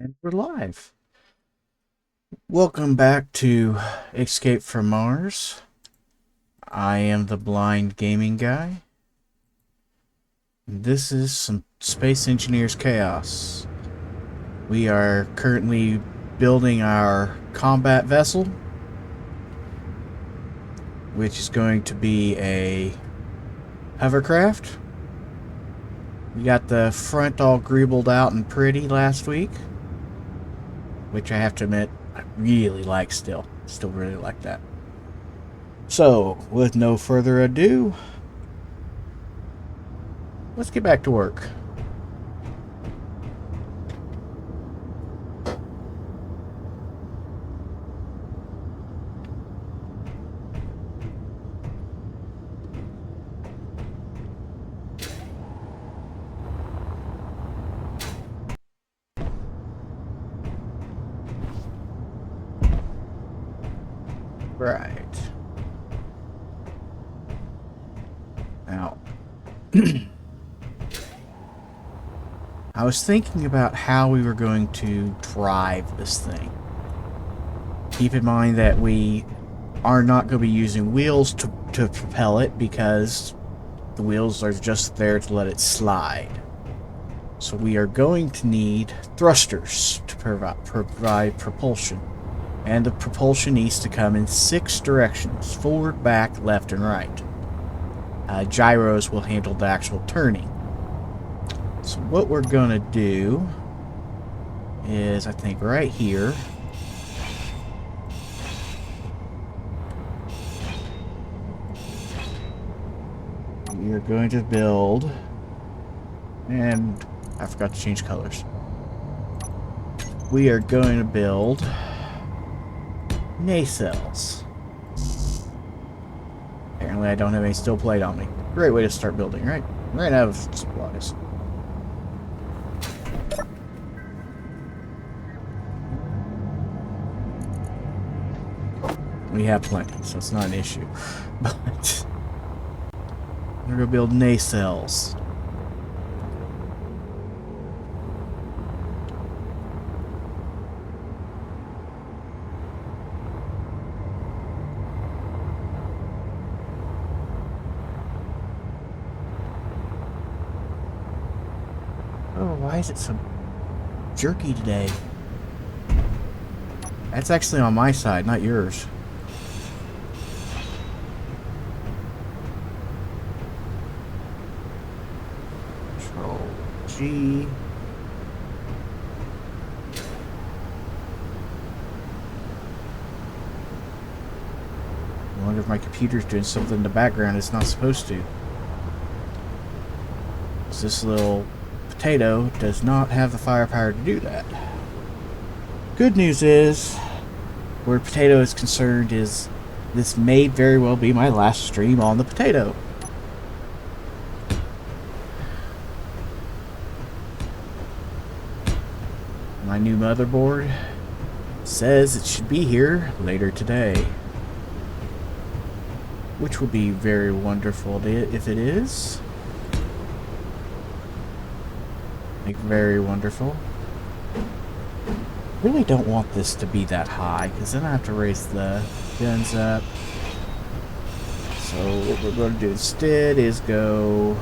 And we're live. Welcome back to Escape from Mars. I am the blind gaming guy. This is some Space Engineers Chaos. We are currently building our combat vessel, which is going to be a hovercraft. We got the front all greebled out and pretty last week, which I have to admit I really like still. Still really like that. So, with no further ado, let's get back to work. Right. Now, I was thinking about how we were going to drive this thing. Keep in mind that we are not going to be using wheels to propel it because the wheels are just there to let it slide. So we are going to need thrusters to provide propulsion. And the propulsion needs to come in 6 directions: forward, back, left, and right. Gyros will handle the actual turning. So what we're going to do is, I think right here, we are going to build, and I forgot to change colors. We are going to build nacelles. Apparently I don't have any steel plate on me. Great way to start building, right? Ran out of supplies. We have plenty, so it's not an issue. But we're gonna build nacelles. Oh, why is it so jerky today? That's actually on my side, not yours. Control G. I wonder if my computer's doing something in the background it's not supposed to. This little potato does not have the firepower to do that. Good news is, where potato is concerned, is this may very well be my last stream on the potato. My new motherboard says it should be here later today, which will be very wonderful if it is. Like, very wonderful. Really don't want this to be that high, because then I have to raise the guns up. So what we're going to do instead is go...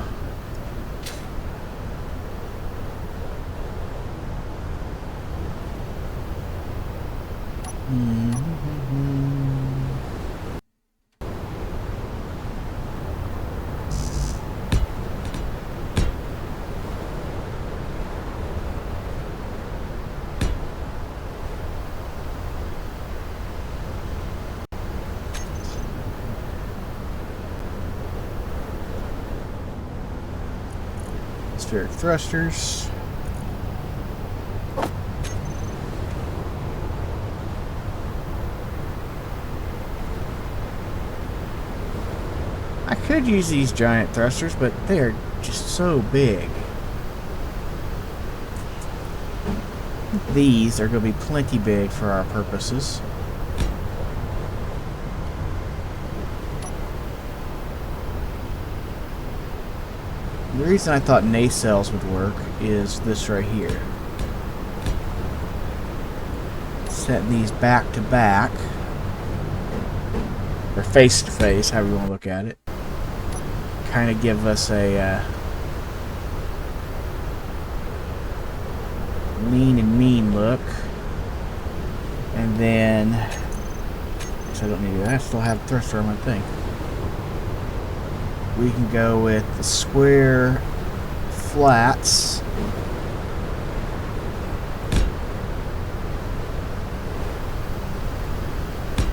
Spheric thrusters. I could use these giant thrusters, but they are just so big. These are going to be plenty big for our purposes. The reason I thought nacelles would work is this right here. set these back to back, or face to face, however you want to look at it. Kind of give us a lean and mean look. And then, so I don't need that. I still have thruster on my thing. We can go with the square flats.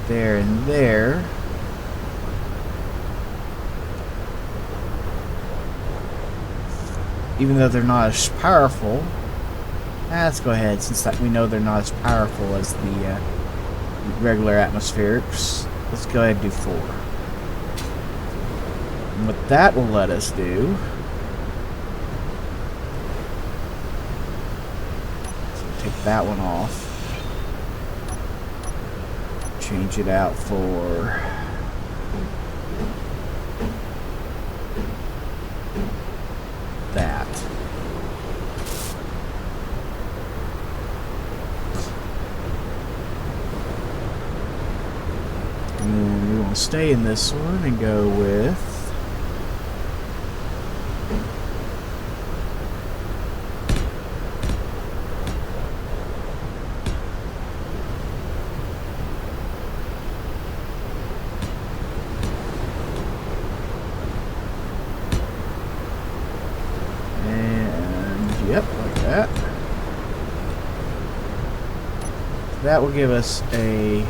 There and there. Even though they're not as powerful, let's go ahead, since that we know they're not as powerful as the regular atmospherics. Let's go ahead and do 4. And what that will let us do, so take that one off, change it out for that. And we want to stay in this one and go with that will give us a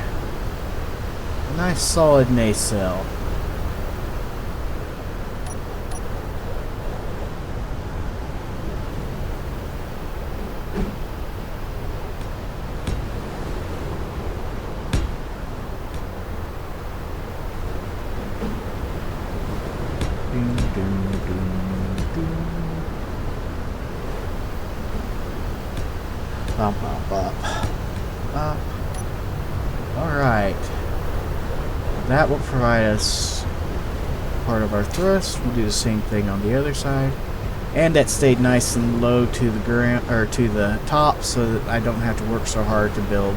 nice solid nacelle. Bop, bop, bop. Alright. That will provide us part of our thrust. We'll do the same thing on the other side. And that stayed nice and low to the ground, or to the top, so that I don't have to work so hard to build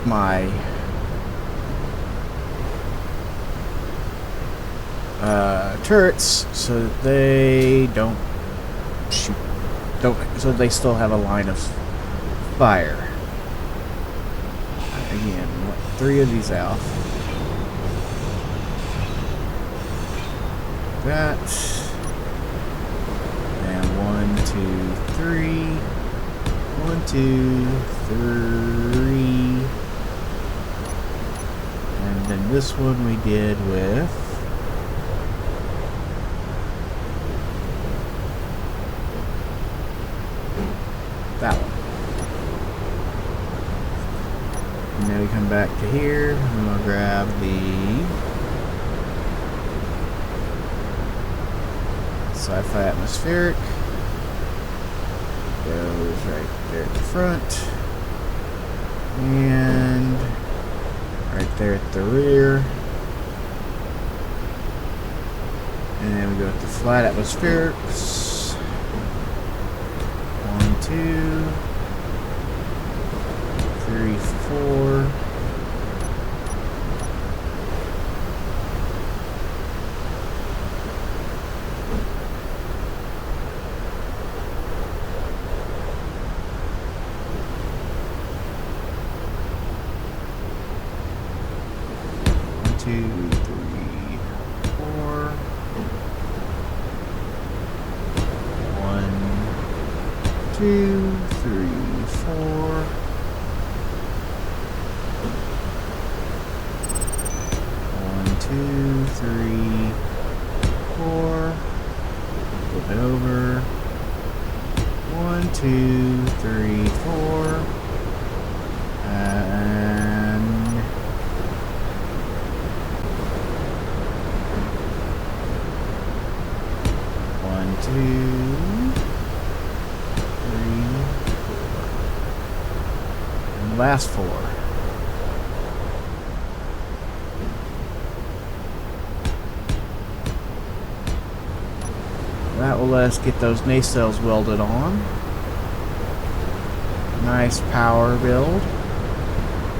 my turrets, so that they don't shoot. So they still have a line of fire. Again, 3 of these out. That. And 1, 2, 3. 1, 2, 3. And then this one we did with that one. And now we come back to here. I'm going to grab the sci-fi atmospheric. Goes right there at the front. And right there at the rear. And then we go with the flat atmospherics. 1, 2, 3, 4. Two, three, 4. 1, 2, 3, 4. Flip it over. 1, 2, 3, 4. And 1, 2. Last 4. That will let us get those nacelles welded on. Nice power build.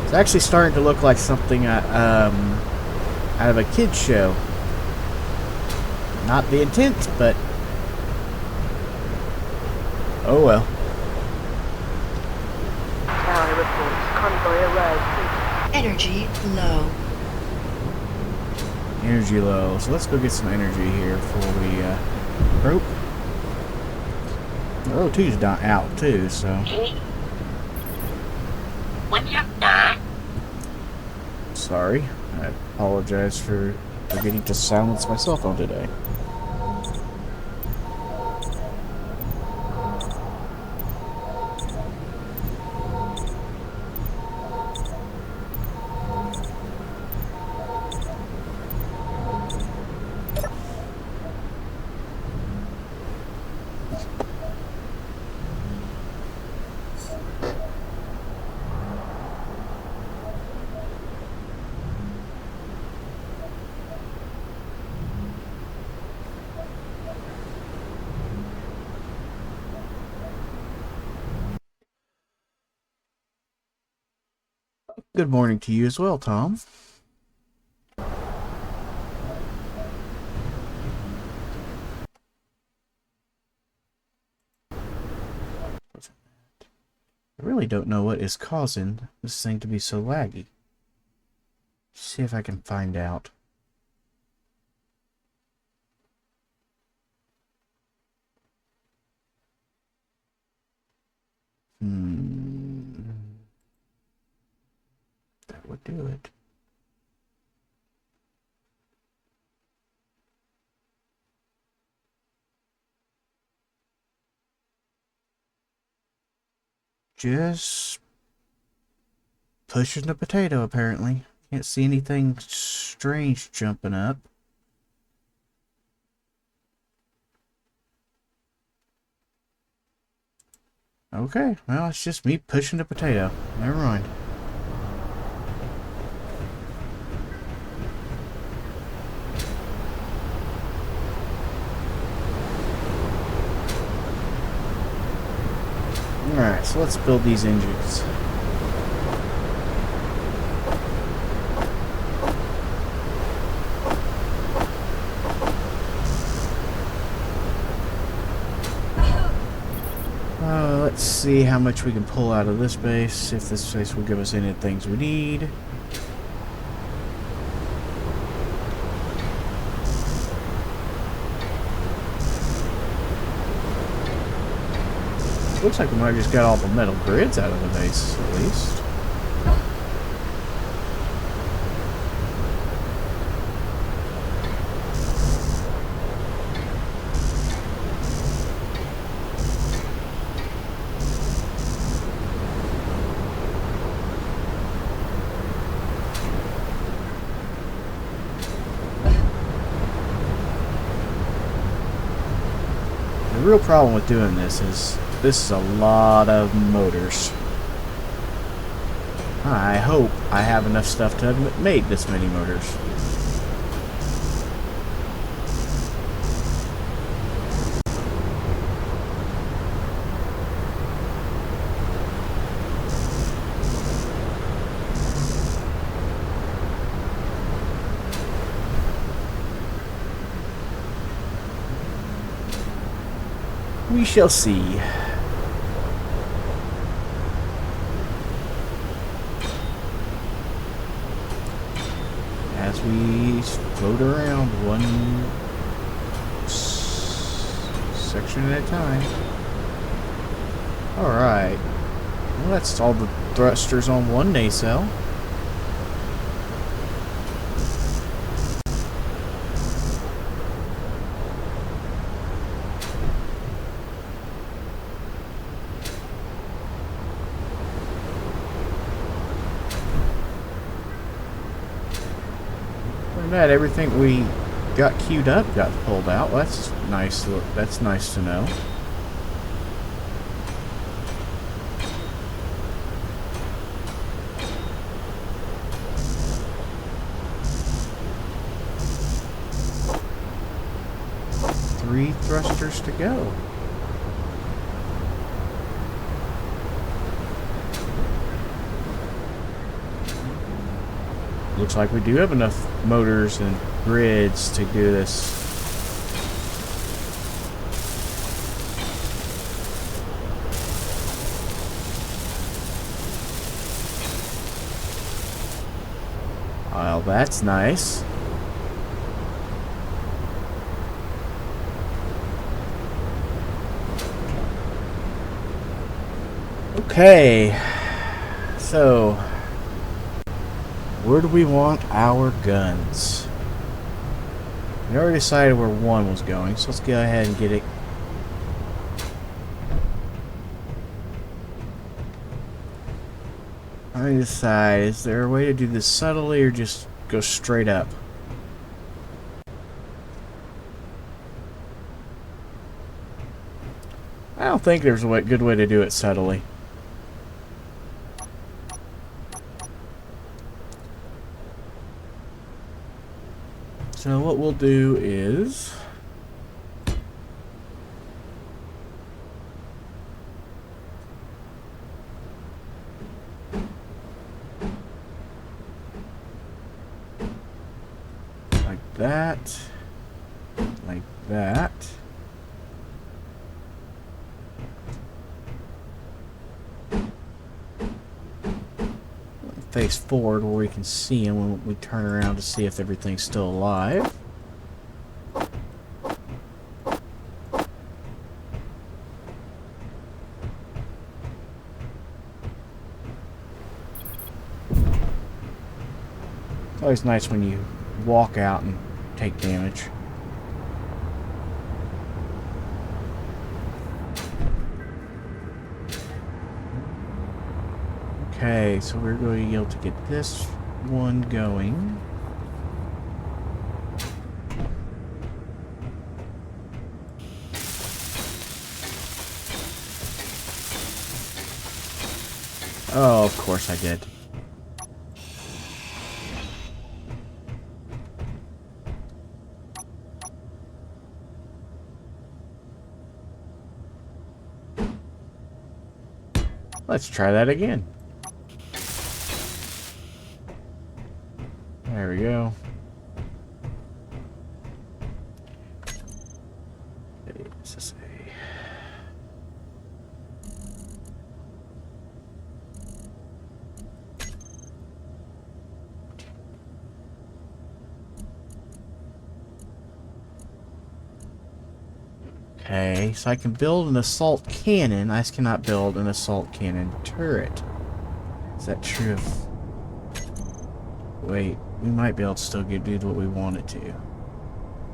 It's actually starting to look like something out of a kid's show. Not the intent, but oh well. Tower reports convoy arrived. Energy low. Energy low. So let's go get some energy here before we rope. Row 2's not out too, so. What's up, Doc? Sorry. I apologize for forgetting to silence my cell phone today. Good morning to you as well, Tom. I really don't know what is causing this thing to be so laggy. See if I can find out. That would do it. Just pushing the potato, apparently. Can't see anything strange jumping up. Okay, well, it's just me pushing the potato. Never mind. Alright, so let's build these engines. Let's see how much we can pull out of this base, if this base will give us any of the things we need. Looks like we might have just got all the metal grids out of the base, at least. The real problem with doing this is a lot of motors. I hope I have enough stuff to have made this many motors. We shall see. As we float around one section at a time. Alright. Well, that's all the thrusters on one nacelle. That everything we got queued up got pulled out. Well, that's nice. That's nice to know. Three thrusters to go. Looks like we do have enough motors and grids to do this. Well, that's nice. Okay, so where do we want our guns? We already decided where one was going, so let's go ahead and get it. I decide, is there a way to do this subtly or just go straight up? I don't think there's a good way to do it subtly. So what we'll do is like that, like that. Face forward where we can see him when we turn around to see if everything's still alive. It's always nice when you walk out and take damage. Okay, so we're going to be able to get this one going. Oh, of course I did. Let's try that again. There we go. Okay, so I can build an assault cannon. I just cannot build an assault cannon turret. Is that true? Wait, we might be able to still do what we wanted to.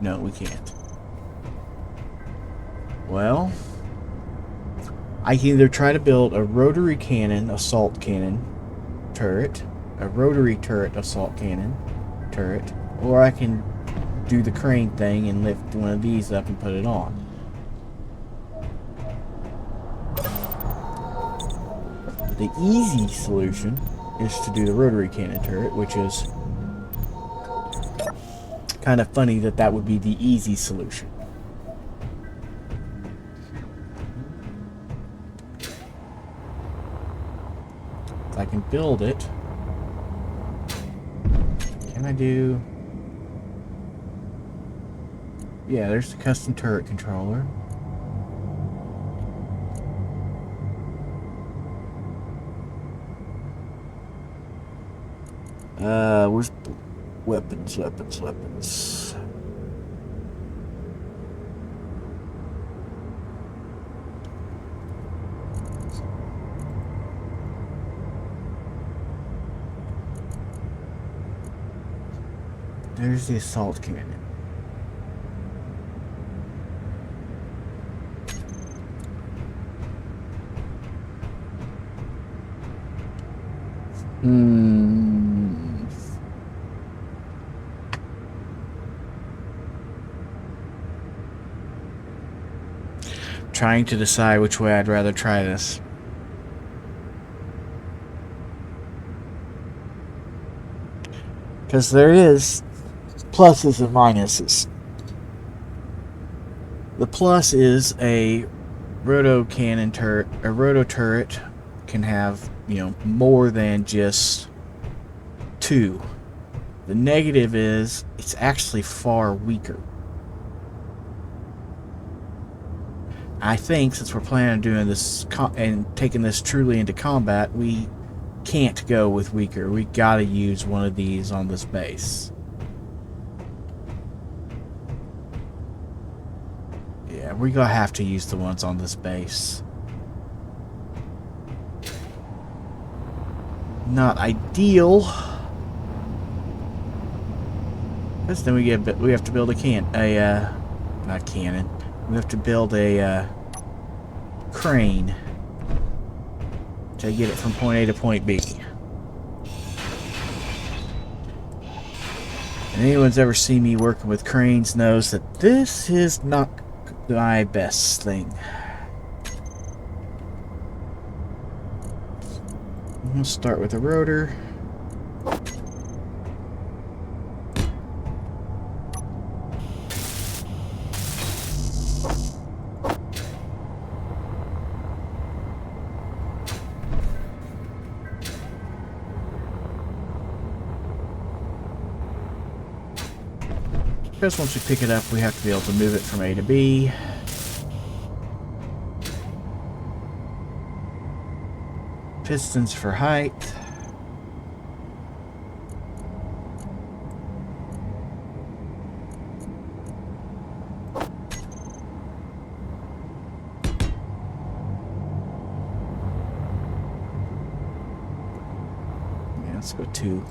No, we can't. Well, I can either try to build a rotary cannon assault cannon turret, a rotary turret assault cannon turret, or I can do the crane thing and lift one of these up and put it on. The easy solution is to do the rotary cannon turret, which is kind of funny that that would be the easy solution. If I can build it, can I do... Yeah, there's the custom turret controller. Where's weapons? There's the assault cannon. Trying to decide which way I'd rather try this. Because there is pluses and minuses. The plus is a roto cannon turret. A roto turret can have, you know, more than just two The negative is it's actually far weaker. I think since we're planning on doing this and taking this truly into combat, we can't go with weaker. We gotta use one of these on this base. Yeah, we're gonna have to use the ones on this base. Not ideal. Because then we have to build not cannon. We have to build a crane to get it from point A to point B. And anyone's ever seen me working with cranes knows that this is not my best thing. We'll start with a rotor. Because once we pick it up, we have to be able to move it from A to B. Pistons for height. Yeah, let's go 2.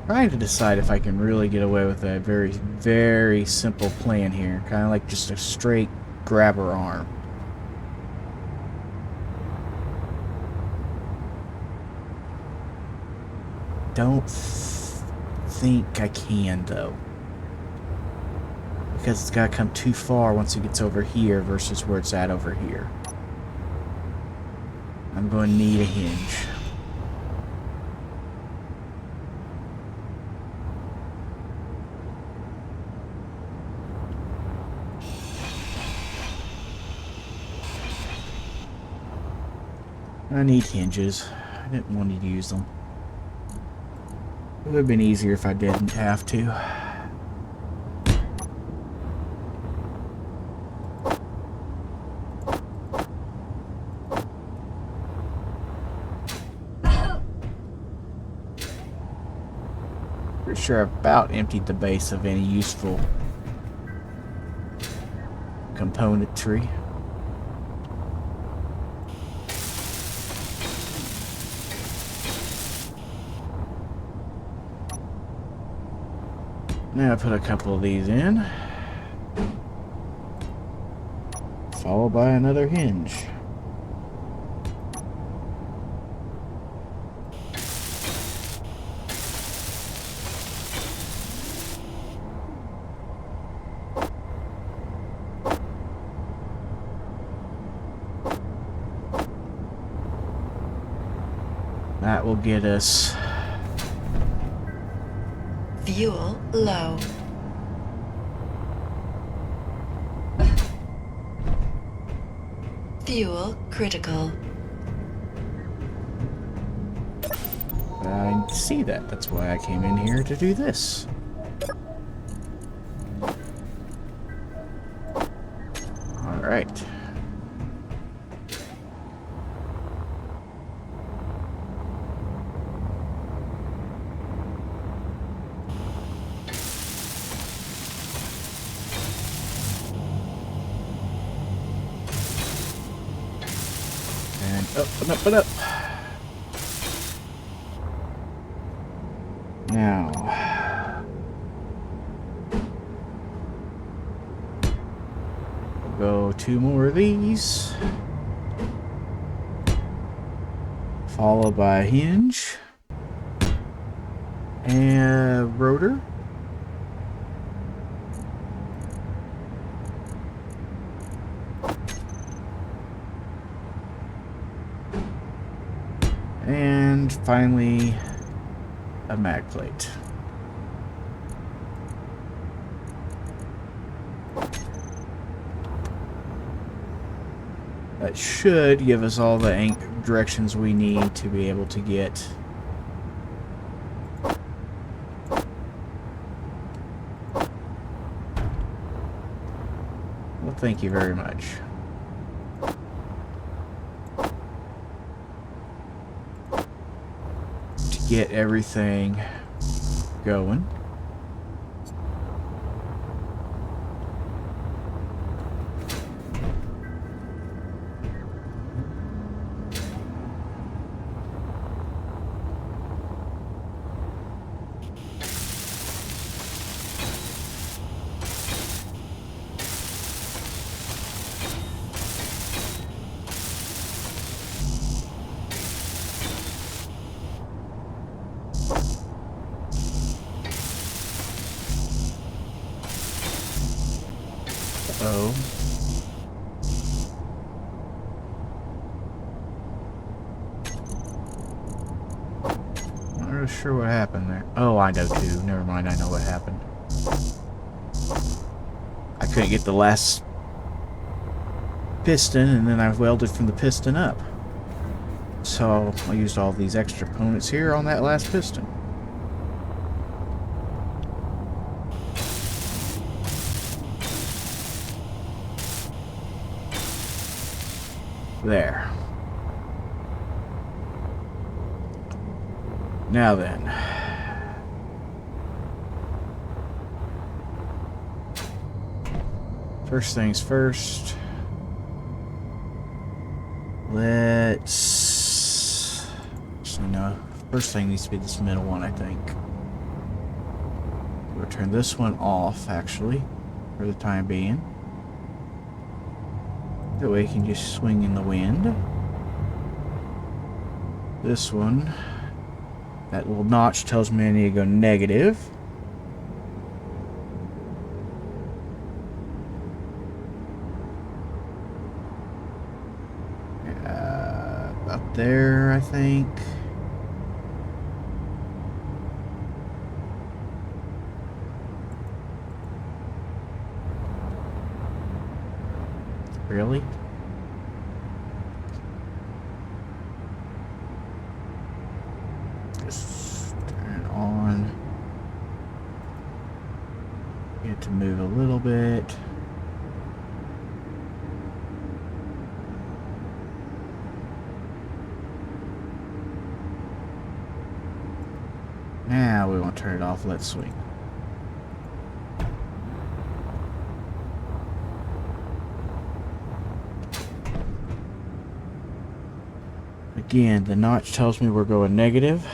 Trying to decide if I can really get away with a very, very simple plan here. Kind of like just a straight grabber arm. Don't think I can, though. Because it's got to come too far once it gets over here versus where it's at over here. I'm going to need a hinge. I need hinges. I didn't want to use them. It would have been easier if I didn't have to. Pretty sure I've about emptied the base of any useful componentry. Now I put a couple of these in, followed by another hinge. That will get us fuel low. Fuel critical. I see that. That's why I came in here to do this. All right. And up and up. Now, we'll go 2 more of these, followed by a hinge and a rotor. And finally, a mag plate. That should give us all the directions we need to be able to get well, thank you very much. To get everything going. Oh. Not really sure what happened there. Oh, I know too. Never mind, I know what happened. I couldn't get the last piston, and then I welded from the piston up. So I used all these extra components here on that last piston. There. Now then. First things first. Let's... Actually, no. First thing needs to be this middle one, I think. We'll turn this one off, actually, for the time being. That way it can just swing in the wind. This one, that little notch tells me I need to go negative. Up there, I think. Really? Just turn it on. Get it to move a little bit. Now we want to turn it off. Let's swing. Again, the notch tells me we're going negative.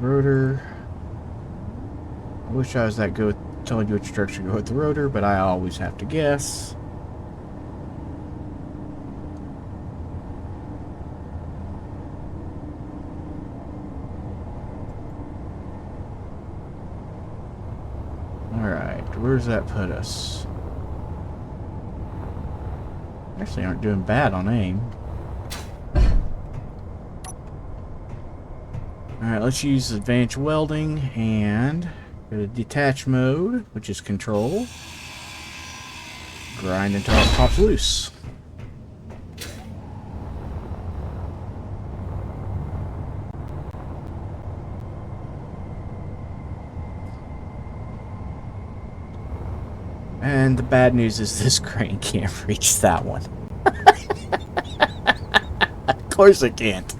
Rotor. I wish I was that good with telling you which direction to go with the rotor, but I always have to guess. Alright, where does that put us? Actually aren't doing bad on aim. Alright, let's use advanced welding and go to detach mode, which is control. Grind until it pops loose. And the bad news is this crane can't reach that one. Of course it can't.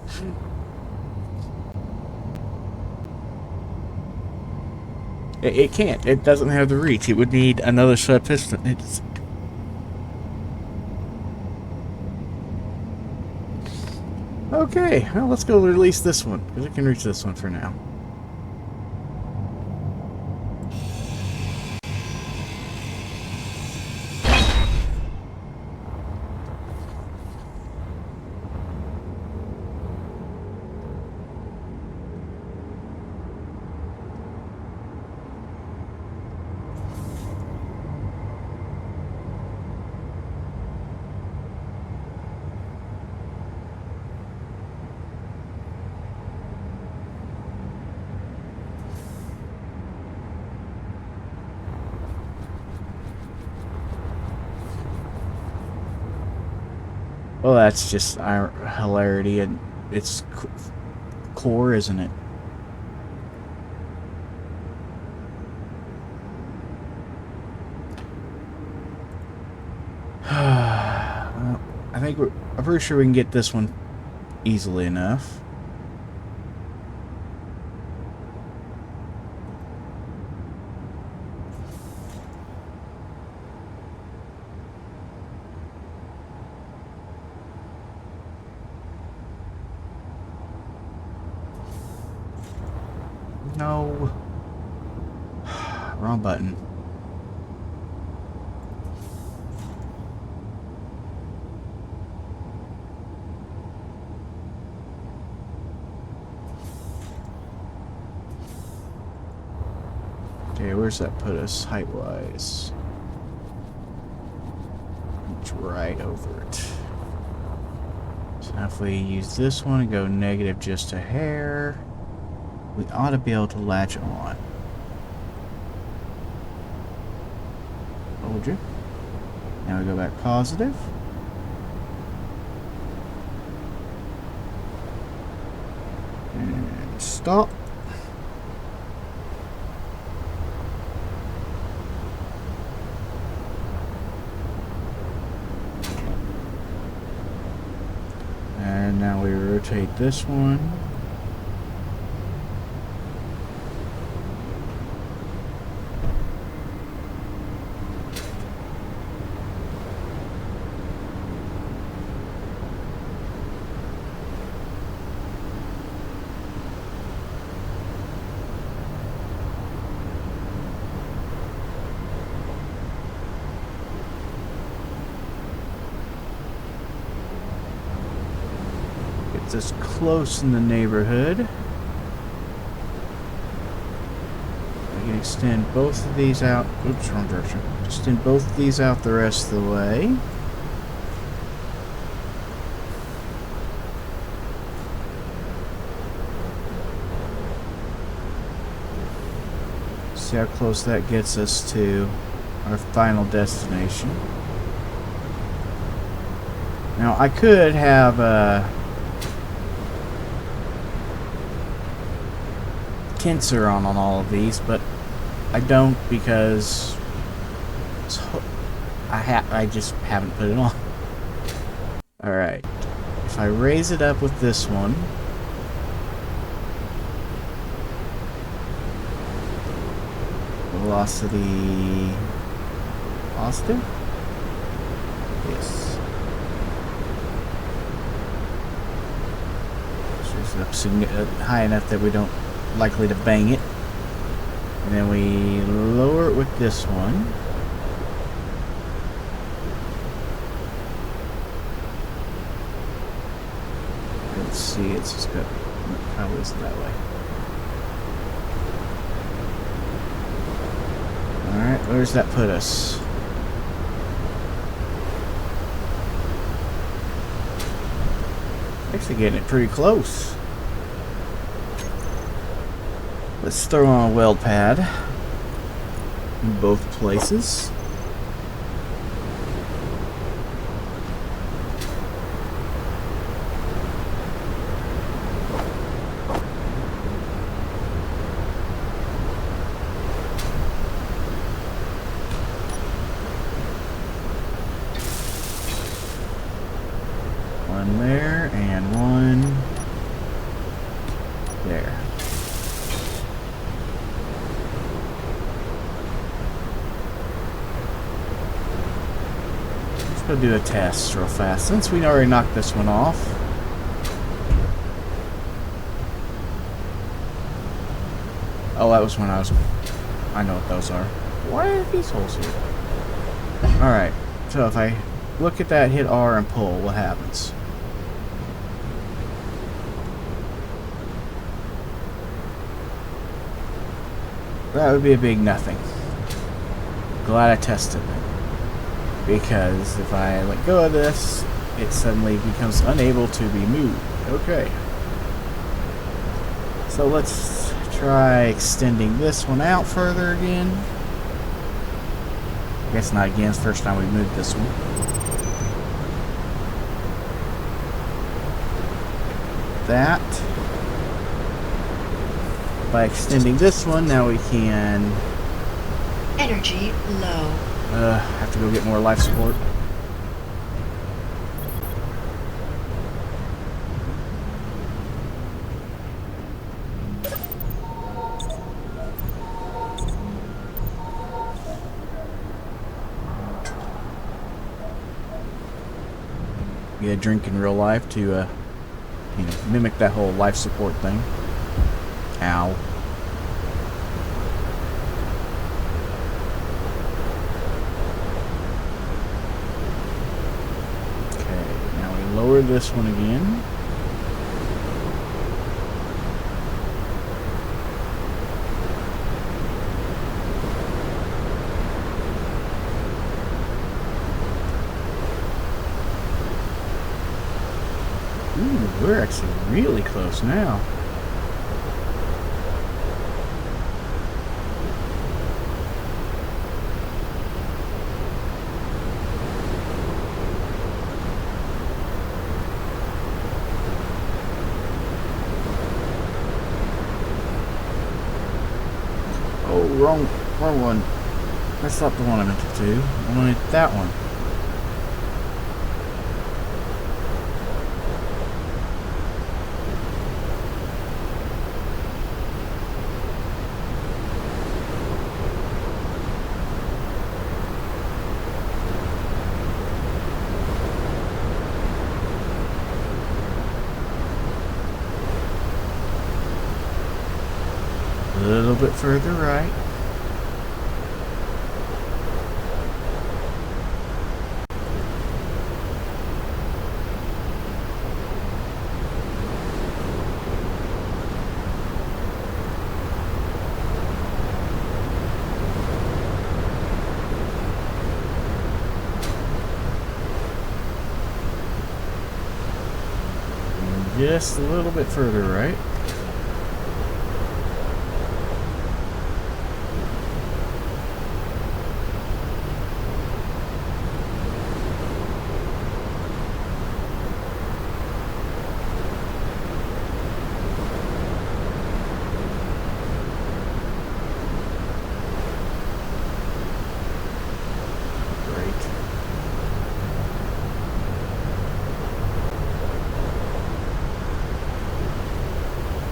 It can't. It doesn't have the reach. It would need another set of piston. It's... Okay, well, let's go release this one, because it can reach this one for now. Well, that's just hilarity and its core, isn't it? Well, I'm pretty sure we can get this one easily enough. No. Wrong button. Okay, where's that put us height-wise? It's right over it. So now if we use this one and go negative just a hair, we ought to be able to latch on. Told you. Now we go back positive. And stop. And now we rotate this one. This close in the neighborhood. We can extend both of these out. Oops, wrong direction. Extend both of these out the rest of the way. See how close that gets us to our final destination. Now I could have tensor on all of these, but I don't because I just haven't put it on. Alright, if I raise it up with this one, velocity positive? Yes. Raise it up high enough that we don't likely to bang it. And then we lower it with this one. Let's see, it's just got, probably isn't that way. Alright, where's that put us? Actually getting it pretty close. Let's throw on a weld pad in both places. One there and one there. Let's go do a test real fast since we already knocked this one off. Oh, that was when I know what those are. Why are these holes here? Alright, so if I look at that, hit R and pull, what happens? That would be a big nothing. Glad I tested it. Because if I let go of this, it suddenly becomes unable to be moved. Okay. So let's try extending this one out further again. I guess not again, it's the first time we moved this one. that. By extending this one, now we can Energy low. have to go get more life support. Get a drink in real life to, mimic that whole life support thing. Ow. Okay, now we lower this one again. Ooh, we're actually really close now. Oh, wrong one. That's not the one I meant to do. I wanted that one. A little bit further right. And just a little bit further right.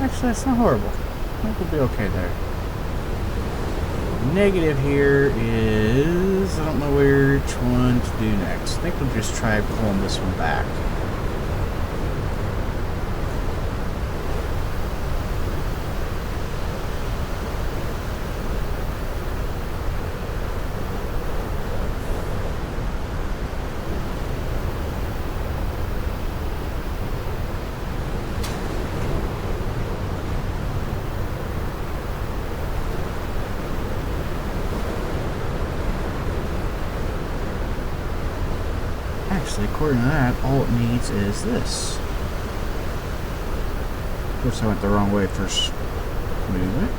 Actually, that's not horrible. I think we'll be okay there. Negative here is... I don't know which one to do next. I think we'll just try pulling this one back. Actually, according to that, all it needs is this. Of course, I went the wrong way first movement.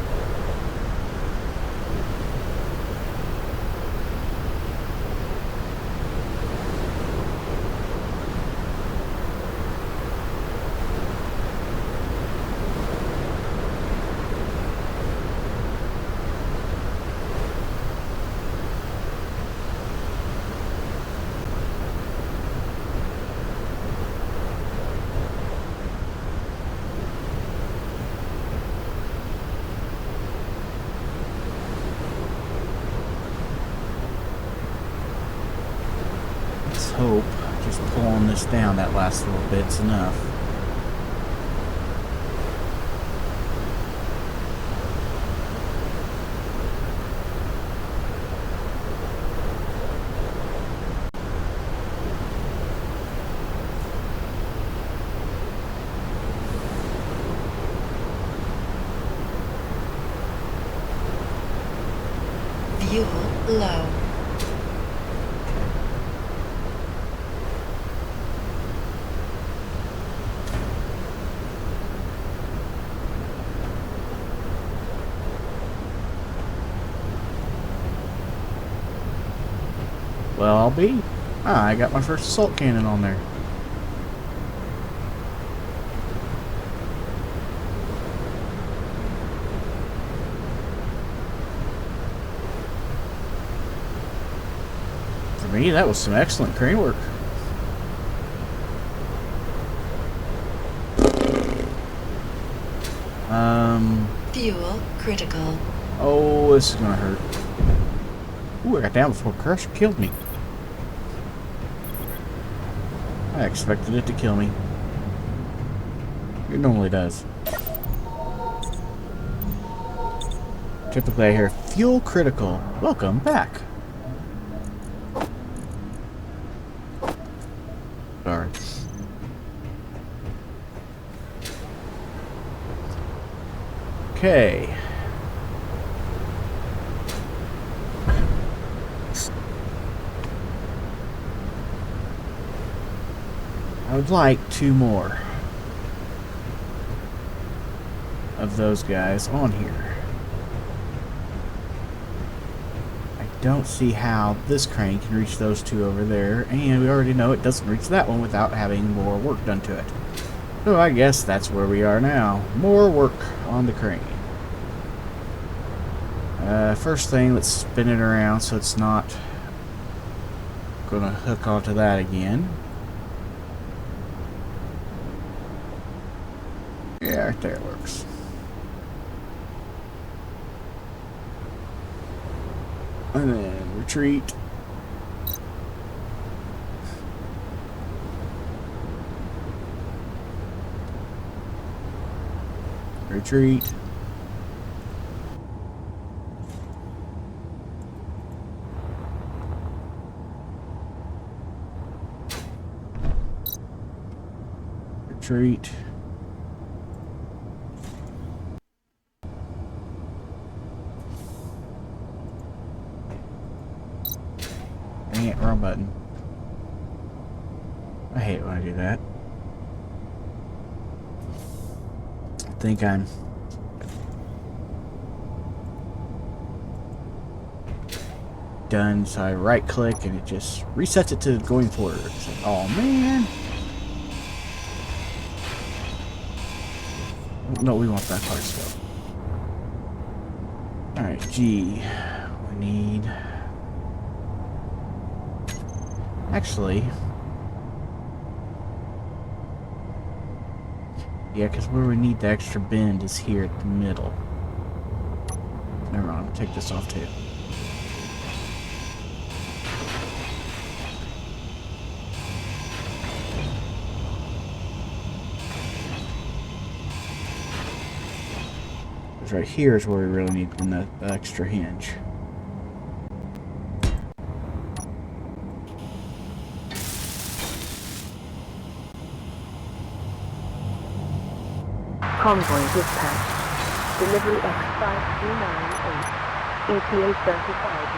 Hope just pulling this down that last little bit's enough. Fuel low. Well, I'll be. I got my first assault cannon on there. me. That was some excellent crane work. Fuel critical. Oh, this is gonna hurt. Ooh, I got down before Crusher killed me. I expected it to kill me. It normally does. Typically I hear fuel critical. Welcome back. Sorry. Okay. I would like 2 more of those guys on here. I don't see how this crane can reach those 2 over there, and we already know it doesn't reach that one without having more work done to it. So I guess that's where we are now. More work on the crane. First thing, let's spin it around so it's not gonna hook onto that again. Yeah, right there it works. And then retreat. Retreat. Retreat. Dang it, wrong button. I hate when I do that. I think I'm done, so I right click and it just resets it to going forward. It's like, oh man. No, we want that part still. Alright, G. We need... Actually... Yeah, because where we need the extra bend is here at the middle. Never mind, I'll take this off too. Because right here is where we really need the extra hinge. Convoy dispatched. Delivery X5398. ETA 35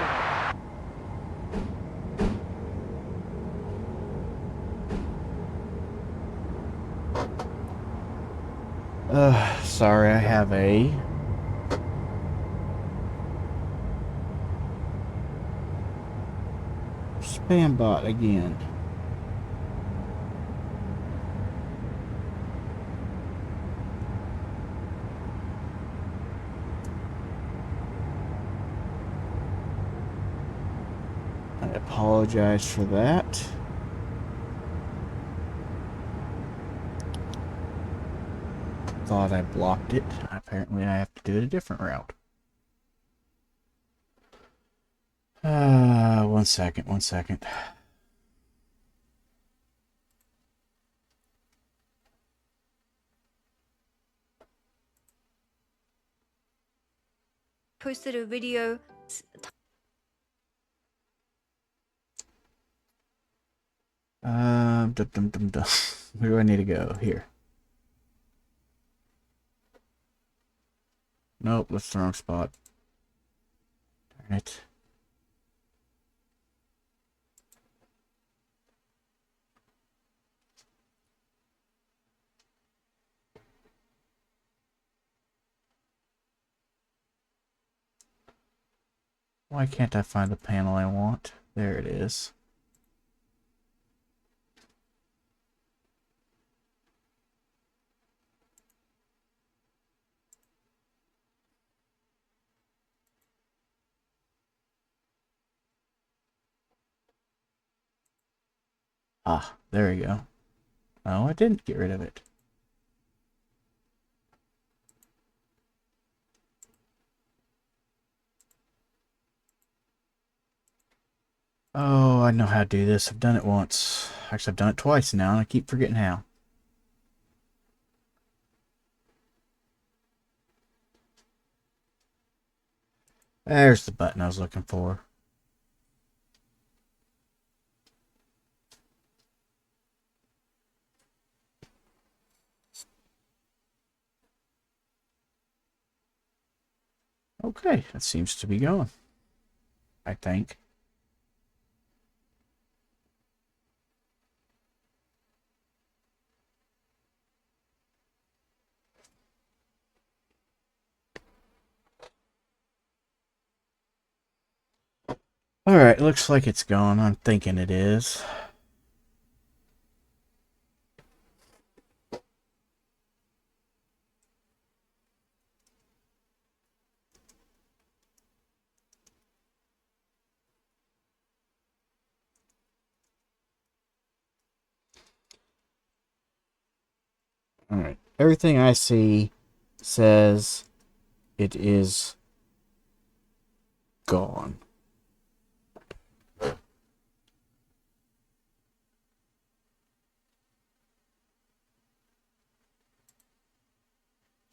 minutes. Sorry, I have a... spam bot again. I apologize for that. Thought I blocked it. Apparently I have to do it a different route. 1 second, 1 second. Posted a video. Where do I need to go? Here. Nope, that's the wrong spot. Darn it. Why can't I find the panel I want? There it is. Ah, there we go. Oh, I didn't get rid of it. Oh, I know how to do this. I've done it once. Actually, I've done it twice now, and I keep forgetting how. There's the button I was looking for. Okay, that seems to be going. I think. Alright, looks like it's gone. I'm thinking it is. Alright, everything I see says it is gone.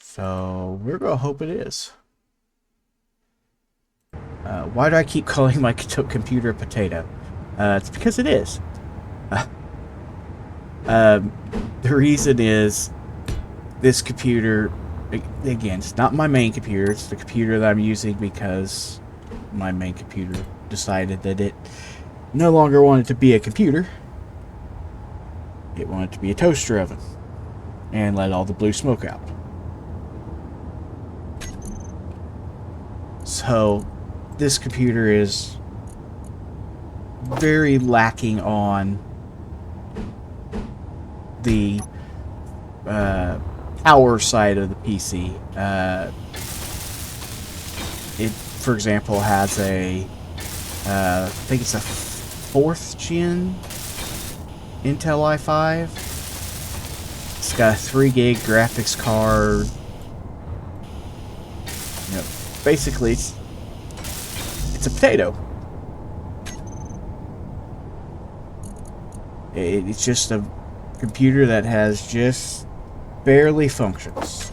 So, we're going to hope it is. Why do I keep calling my computer a potato? It's because it is. The reason is this computer, again, it's not my main computer. It's the computer that I'm using because my main computer decided that it no longer wanted to be a computer. It wanted to be a toaster oven and let all the blue smoke out. So this computer is very lacking on the power side of the PC. It, for example, has a I think it's a 4th gen Intel i5. It's got a 3 gig graphics card. You know, basically, it's a potato. It's just a computer that has just barely functions.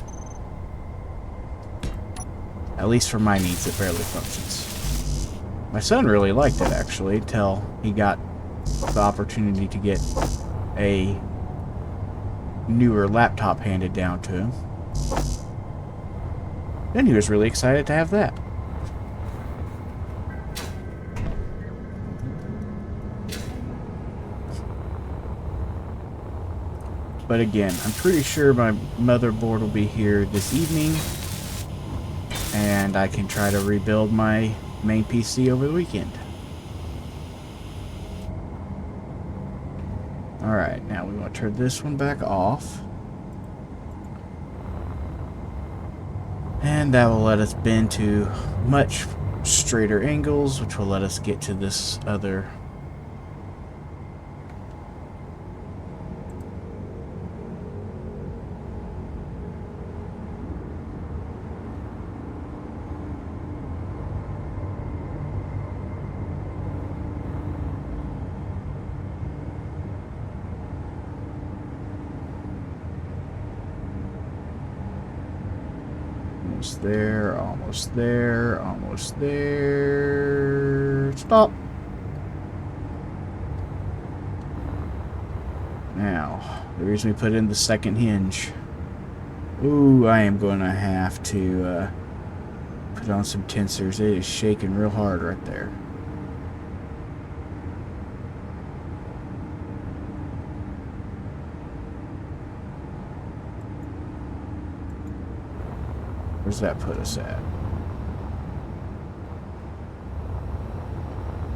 At least for my needs, it barely functions. My son really liked it, actually, until he got the opportunity to get a newer laptop handed down to him. Then he was really excited to have that. But again, I'm pretty sure my motherboard will be here this evening, and I can try to rebuild my main PC over the weekend. Alright, now we want to turn this one back off. And that will let us bend to much straighter angles, which will let us get to this other almost there, almost there, almost there. Stop. Now, the reason we put in the second hinge. Ooh, I am going to have to put on some tensors. It is shaking real hard right there. Where's that put us at?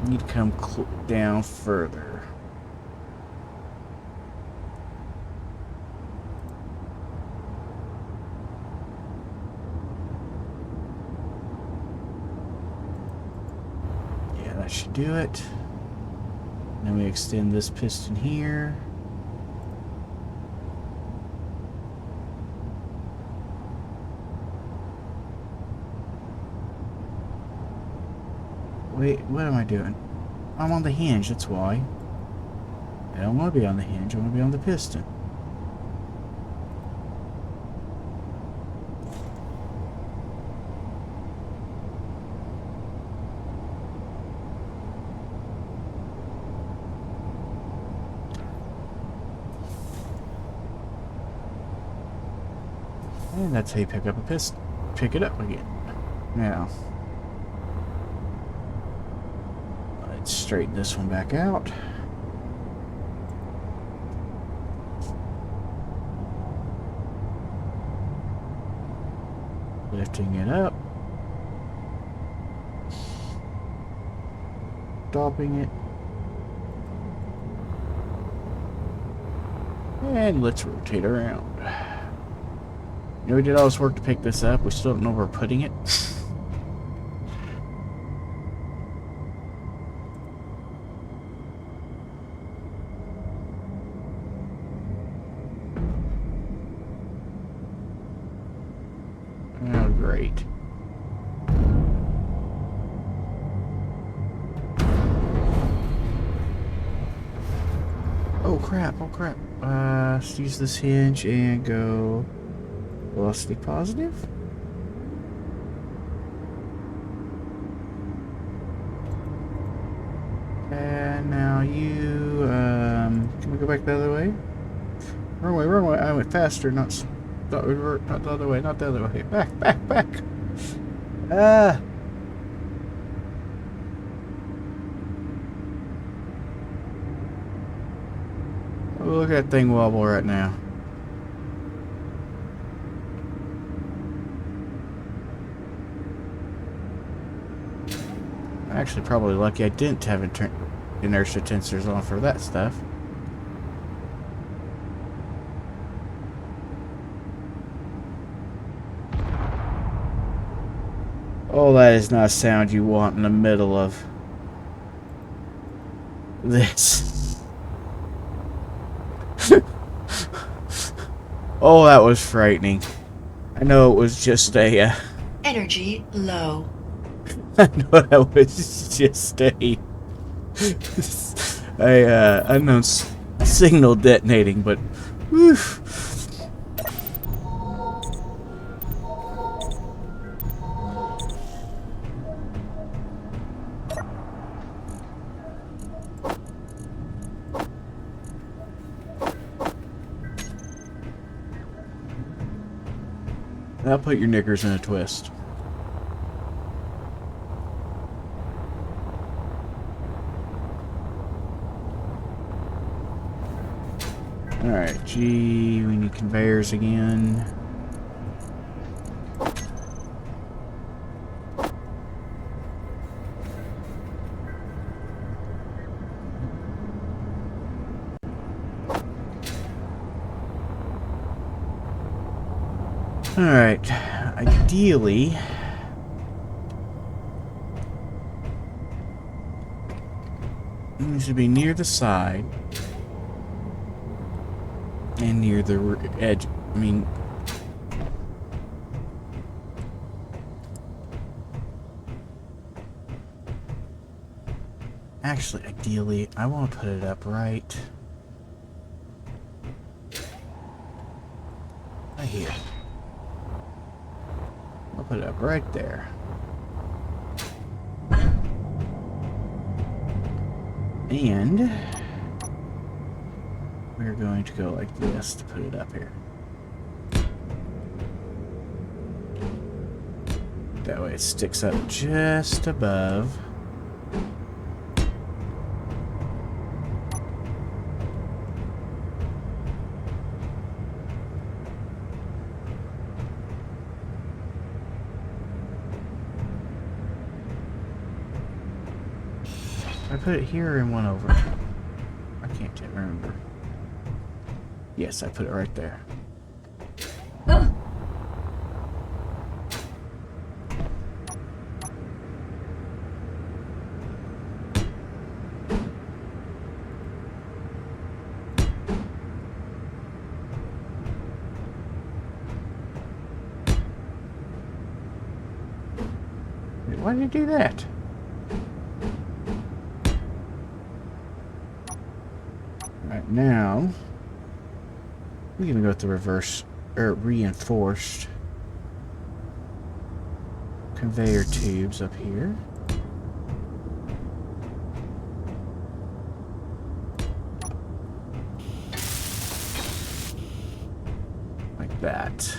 Need to come down further. Yeah, that should do it. Then we extend this piston here. Wait, what am I doing? I'm on the hinge, that's why. I don't want to be on the hinge, I want to be on the piston. And that's how you pick up a piston. Pick it up again. Now, let's straighten this one back out. Lifting it up. Stopping it. And let's rotate around. You know, we did all this work to pick this up. We still don't know where we're putting it. Oh, great. Oh, crap. Oh, crap. Let's use this hinge and go velocity positive. And now you, can we go back the other way? Wrong way, wrong way. I went faster, not the other way, not the other way. Back, back, back. Ah. Oh, look at that thing wobble right now. Actually, probably lucky I didn't have inertia tensors on for that stuff. Oh, that is not a sound you want in the middle of this. Oh, that was frightening. I know it was just a... Energy low. I know that was just a unknown signal detonating, but whew. That'll put your knickers in a twist. Alright, gee, we need conveyors again. Alright, ideally... it needs to be near the side. And near the edge. I mean... actually, ideally, I want to put it up right... right here. I'll put it up right there. And... we're going to go like this to put it up here. That way it sticks up just above. I put it here and one over. I can't remember. Yes, I put it right there. Why did it do that? Right now, we're gonna go with the reverse or reinforced conveyor tubes up here. Like that.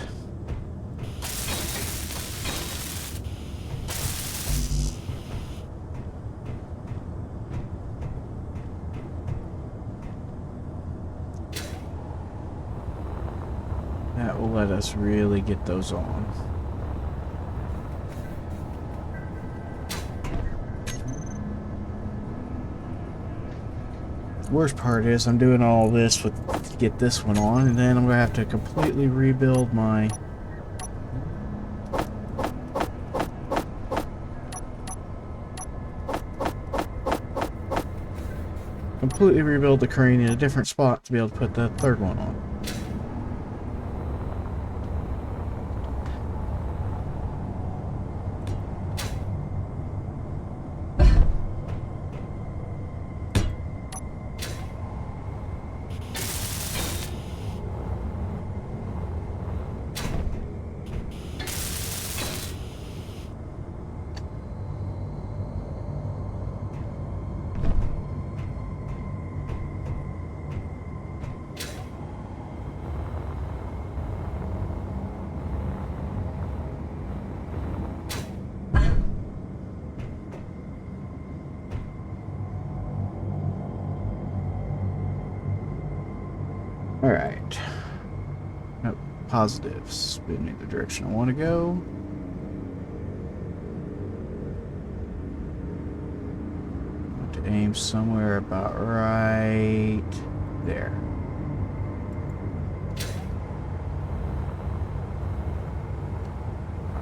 That will let us really get those on. The worst part is I'm doing all this to get this one on, and then I'm going to have to completely rebuild my... completely rebuild the crane in a different spot to be able to put the third one on. Alright. Nope. Positives. Spin me the direction I want to go. I want to aim somewhere about right there.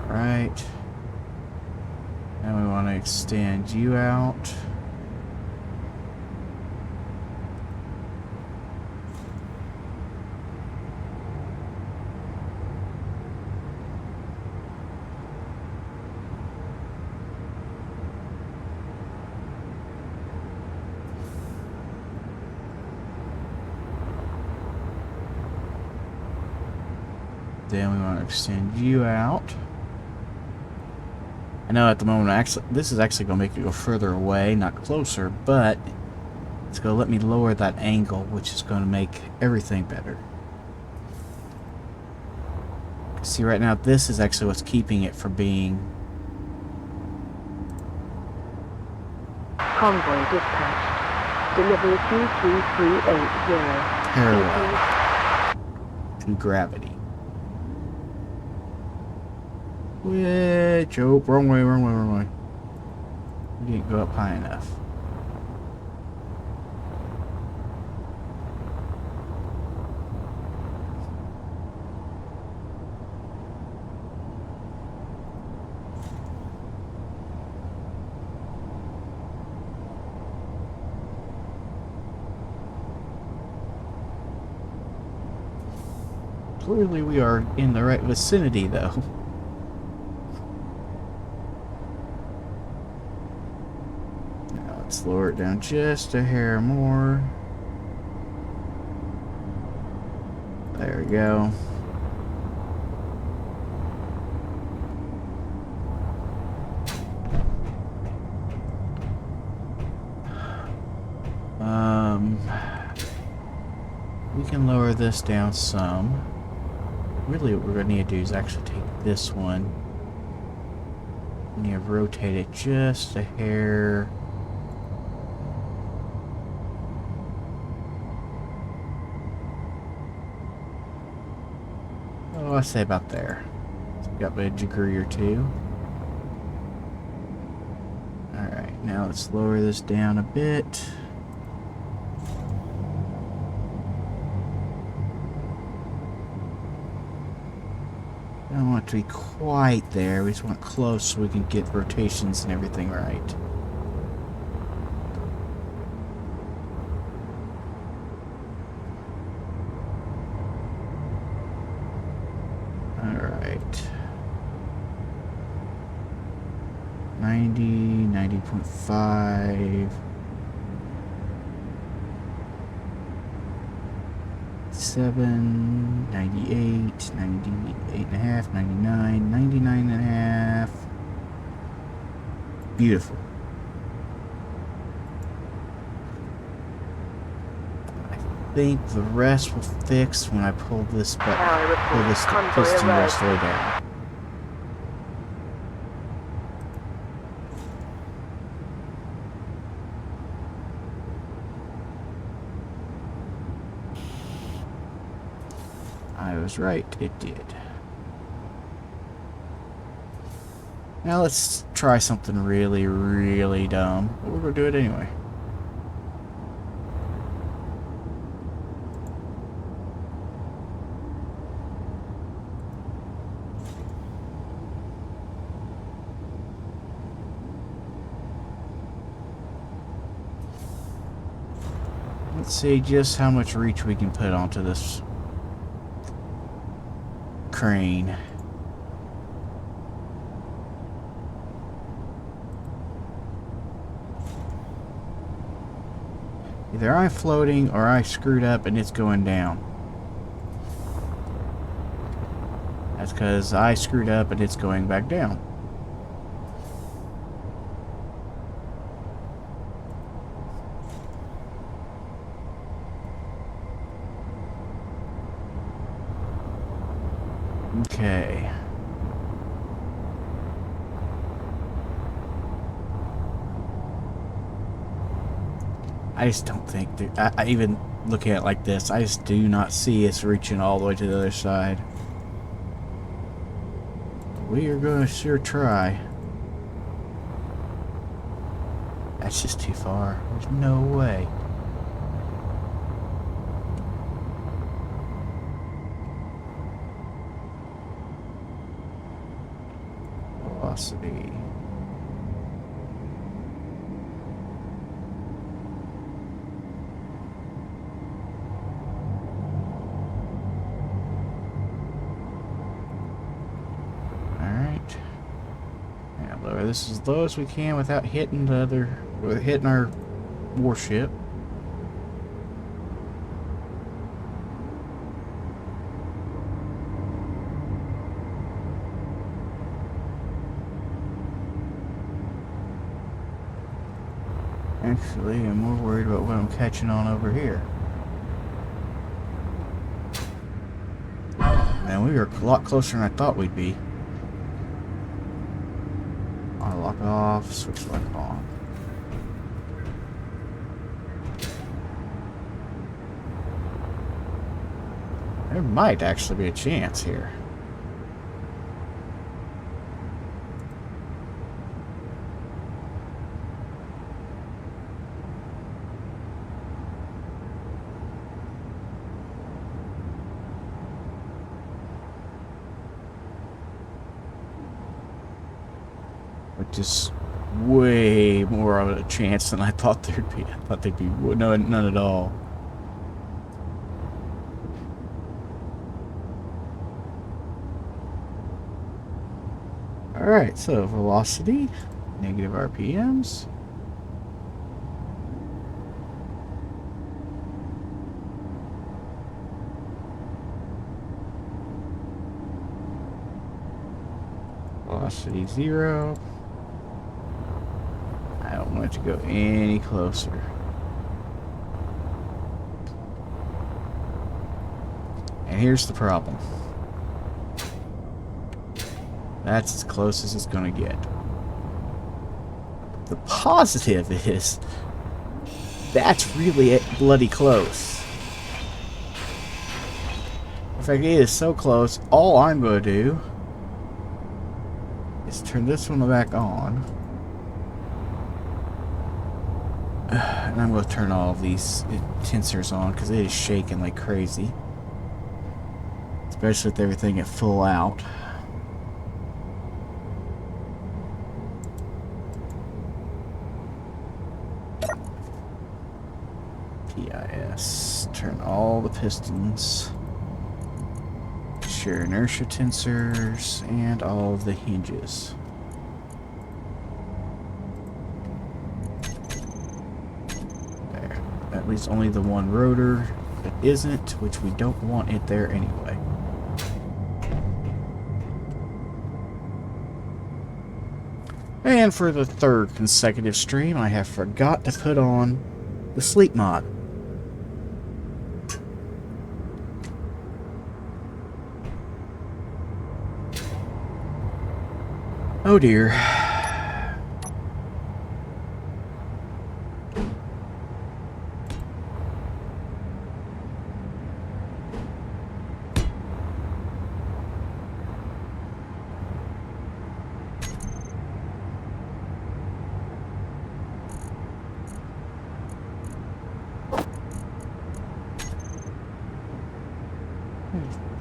Alright. Now we want to extend you out. Then we want to extend you out. I know at the moment, actually, this is actually going to make it go further away, not closer, but it's going to let me lower that angle, which is going to make everything better. See, right now, this is actually what's keeping it from being... Convoy dispatched. Delivery 22380. parallel to gravity. Which, oh, wrong way, wrong way, wrong way. We didn't go up high enough. Clearly we are in the right vicinity, though. Now let's lower it down just a hair more. There we go. We can lower this down some. Really what we're going to need to do is actually take this one. We need to rotate it just a hair. Oh, I say about there. So we got about a degree or two. Alright, now let's lower this down a bit. I don't want it to be quite there. We just want close so we can get rotations and everything right. Alright. 90, 90.5. 7, 98, 98 and a half, 99, 99 and a half. Beautiful. I think the rest will fix when I pull this button, pull this piston rest way down. I was right, it did. Now let's try something really, really dumb. But we're gonna do it anyway. Let's see just how much reach we can put onto this crane. Either I'm floating or I screwed up and it's going down. That's because I screwed up and it's going back down. Okay. I just don't think I even look at it like this, I just do not see us reaching all the way to the other side. We are going to sure try. That's just too far. There's no way. Velocity. Alright. Now lower this as low as we can without hitting hitting our warship. Actually, I'm more worried about what I'm catching on over here. Man, we are a lot closer than I thought we'd be. Auto lock off, switch lock on. There might actually be a chance here. Which is way more of a chance than I thought there'd be. I thought there'd be none at all. Alright, so velocity, negative RPMs. Velocity 0. I don't want it to go any closer. And here's the problem. That's as close as it's going to get. The positive is, that's really bloody close. In fact, it is so close, all I'm going to do is turn this one back on. And I'm going to turn all of these tensors on because it is shaking like crazy. Especially with everything at full out. PIS. Turn all the pistons. Shear inertia tensors and all of the hinges. That leaves only the one rotor that isn't, which we don't want it there anyway. And for the third consecutive stream, I have forgot to put on the sleep mod. Oh dear.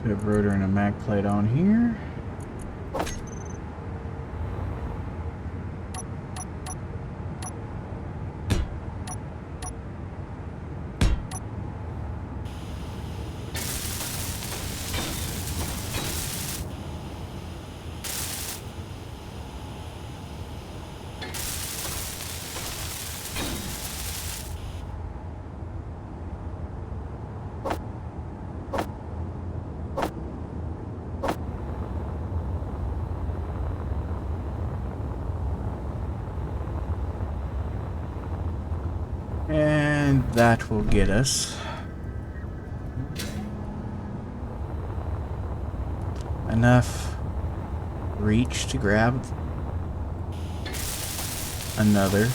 Put a rotor and a mag plate on here. And that will get us enough reach to grab another.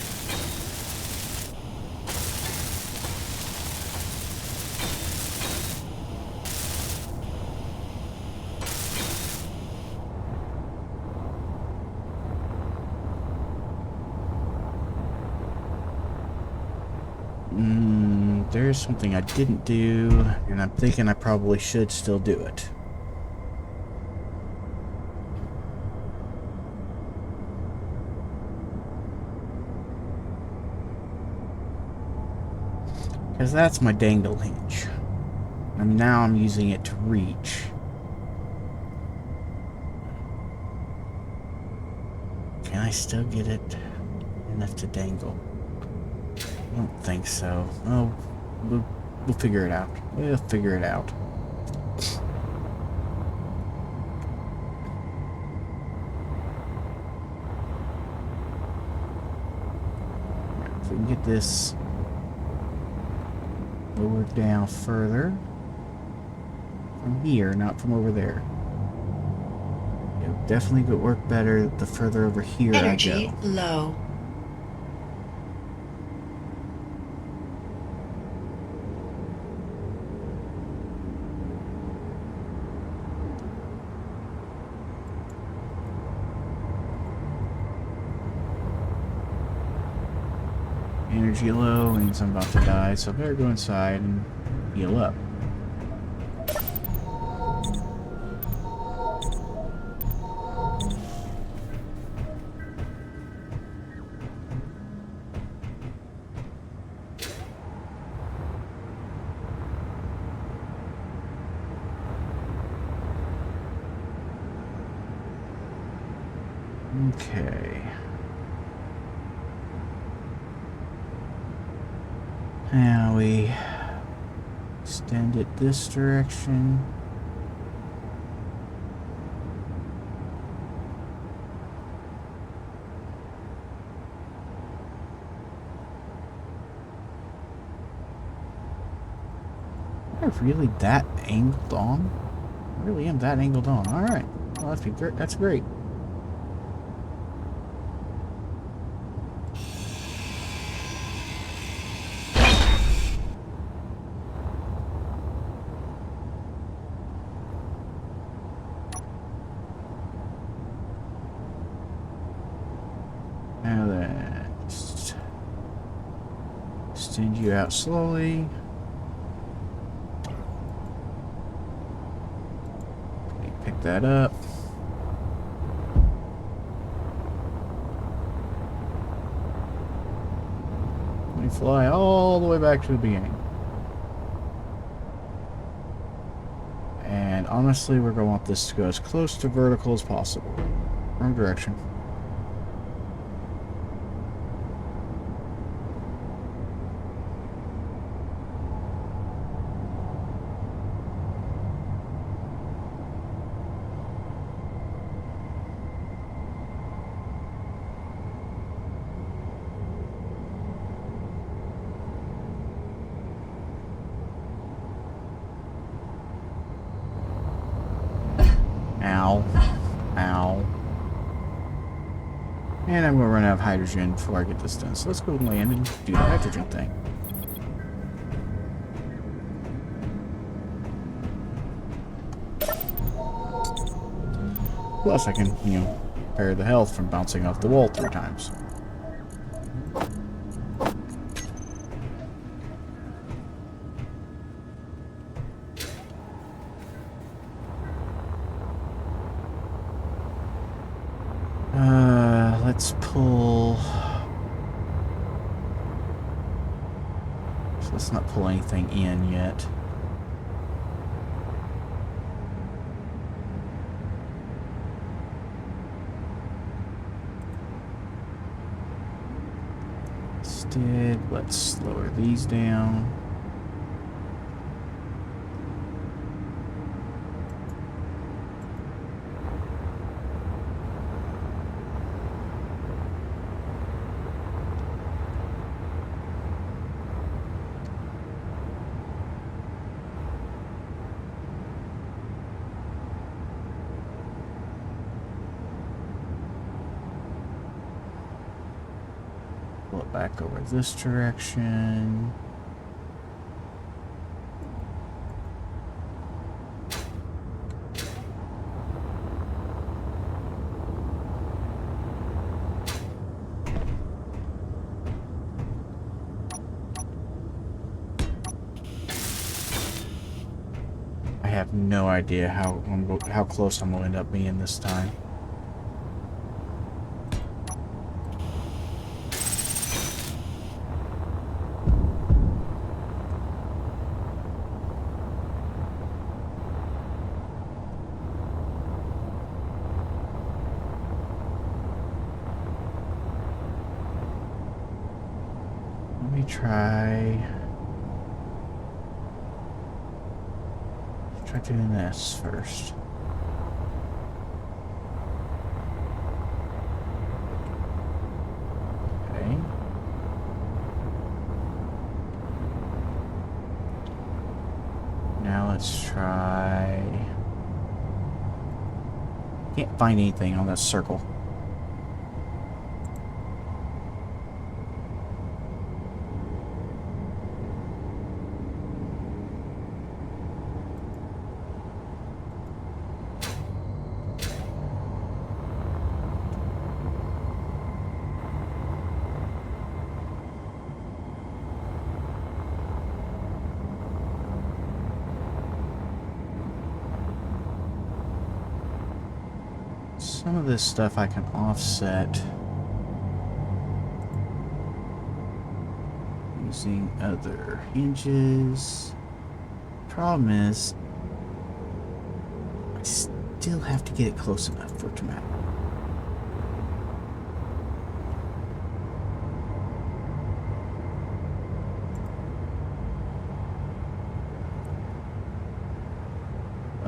There's something I didn't do, and I'm thinking I probably should still do it. Because that's my dangle hinge. And now I'm using it to reach. Can I still get it enough to dangle? I don't think so. Oh, we'll figure it out. We'll figure it out. If we can get this lowered down further from here, not from over there. It'll definitely work better the further over here Energy I go. low. Energy low means I'm about to die, so I better go inside and heal up. Okay. Now we extend it this direction. Am I really that angled on? I really am that angled on. Alright. Well, that's great. That's great. Now then, just extend you out slowly. Pick that up. Let me fly all the way back to the beginning. And honestly, we're going to want this to go as close to vertical as possible. Wrong direction. And I'm going to run out of hydrogen before I get this done. So let's go land and do the hydrogen thing. Plus I can, you know, repair the health from bouncing off the wall 3 times. Let's pull... So let's not pull anything in yet. Instead, let's lower these down. Pull it back over this direction. I have no idea how close I'm going to end up being this time. Let me try doing this first. Okay. Now let's try... Can't find anything on that circle. Some of this stuff I can offset using other hinges. Problem is, I still have to get it close enough for it to matter.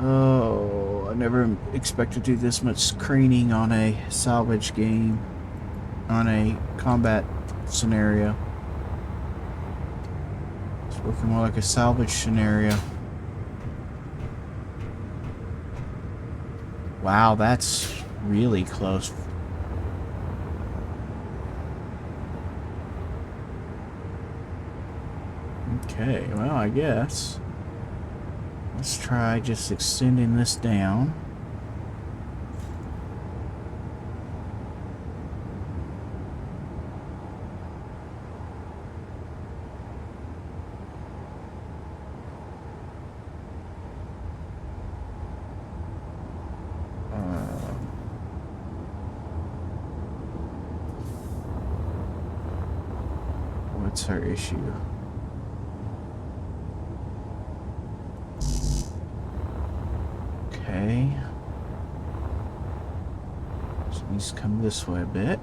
Oh, I never expected to do this much craning on a salvage game, on a combat scenario. It's looking more like a salvage scenario. Wow, that's really close. Okay, well, I guess. Let's try just extending this down. What's our issue? Okay. So it needs to come this way a bit.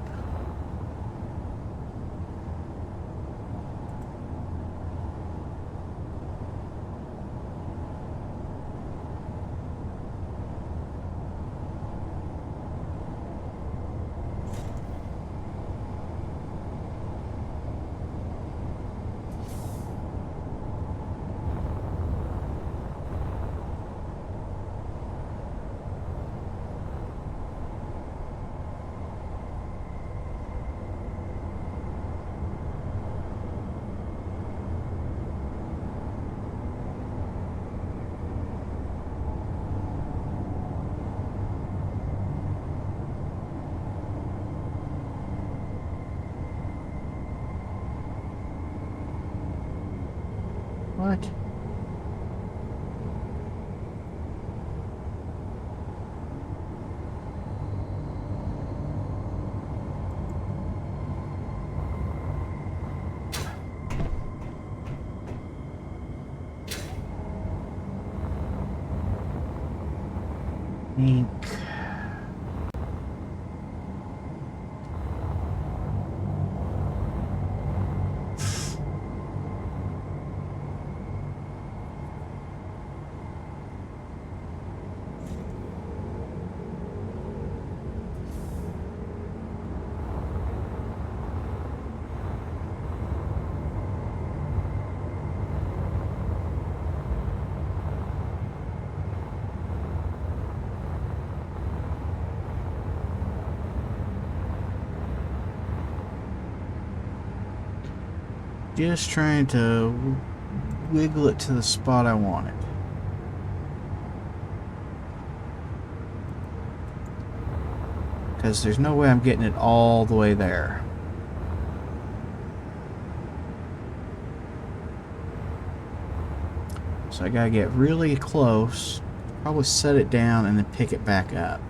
What? Ink. Just trying to wiggle it to the spot I want it. Because there's no way I'm getting it all the way there. So I gotta get really close, probably set it down and then pick it back up.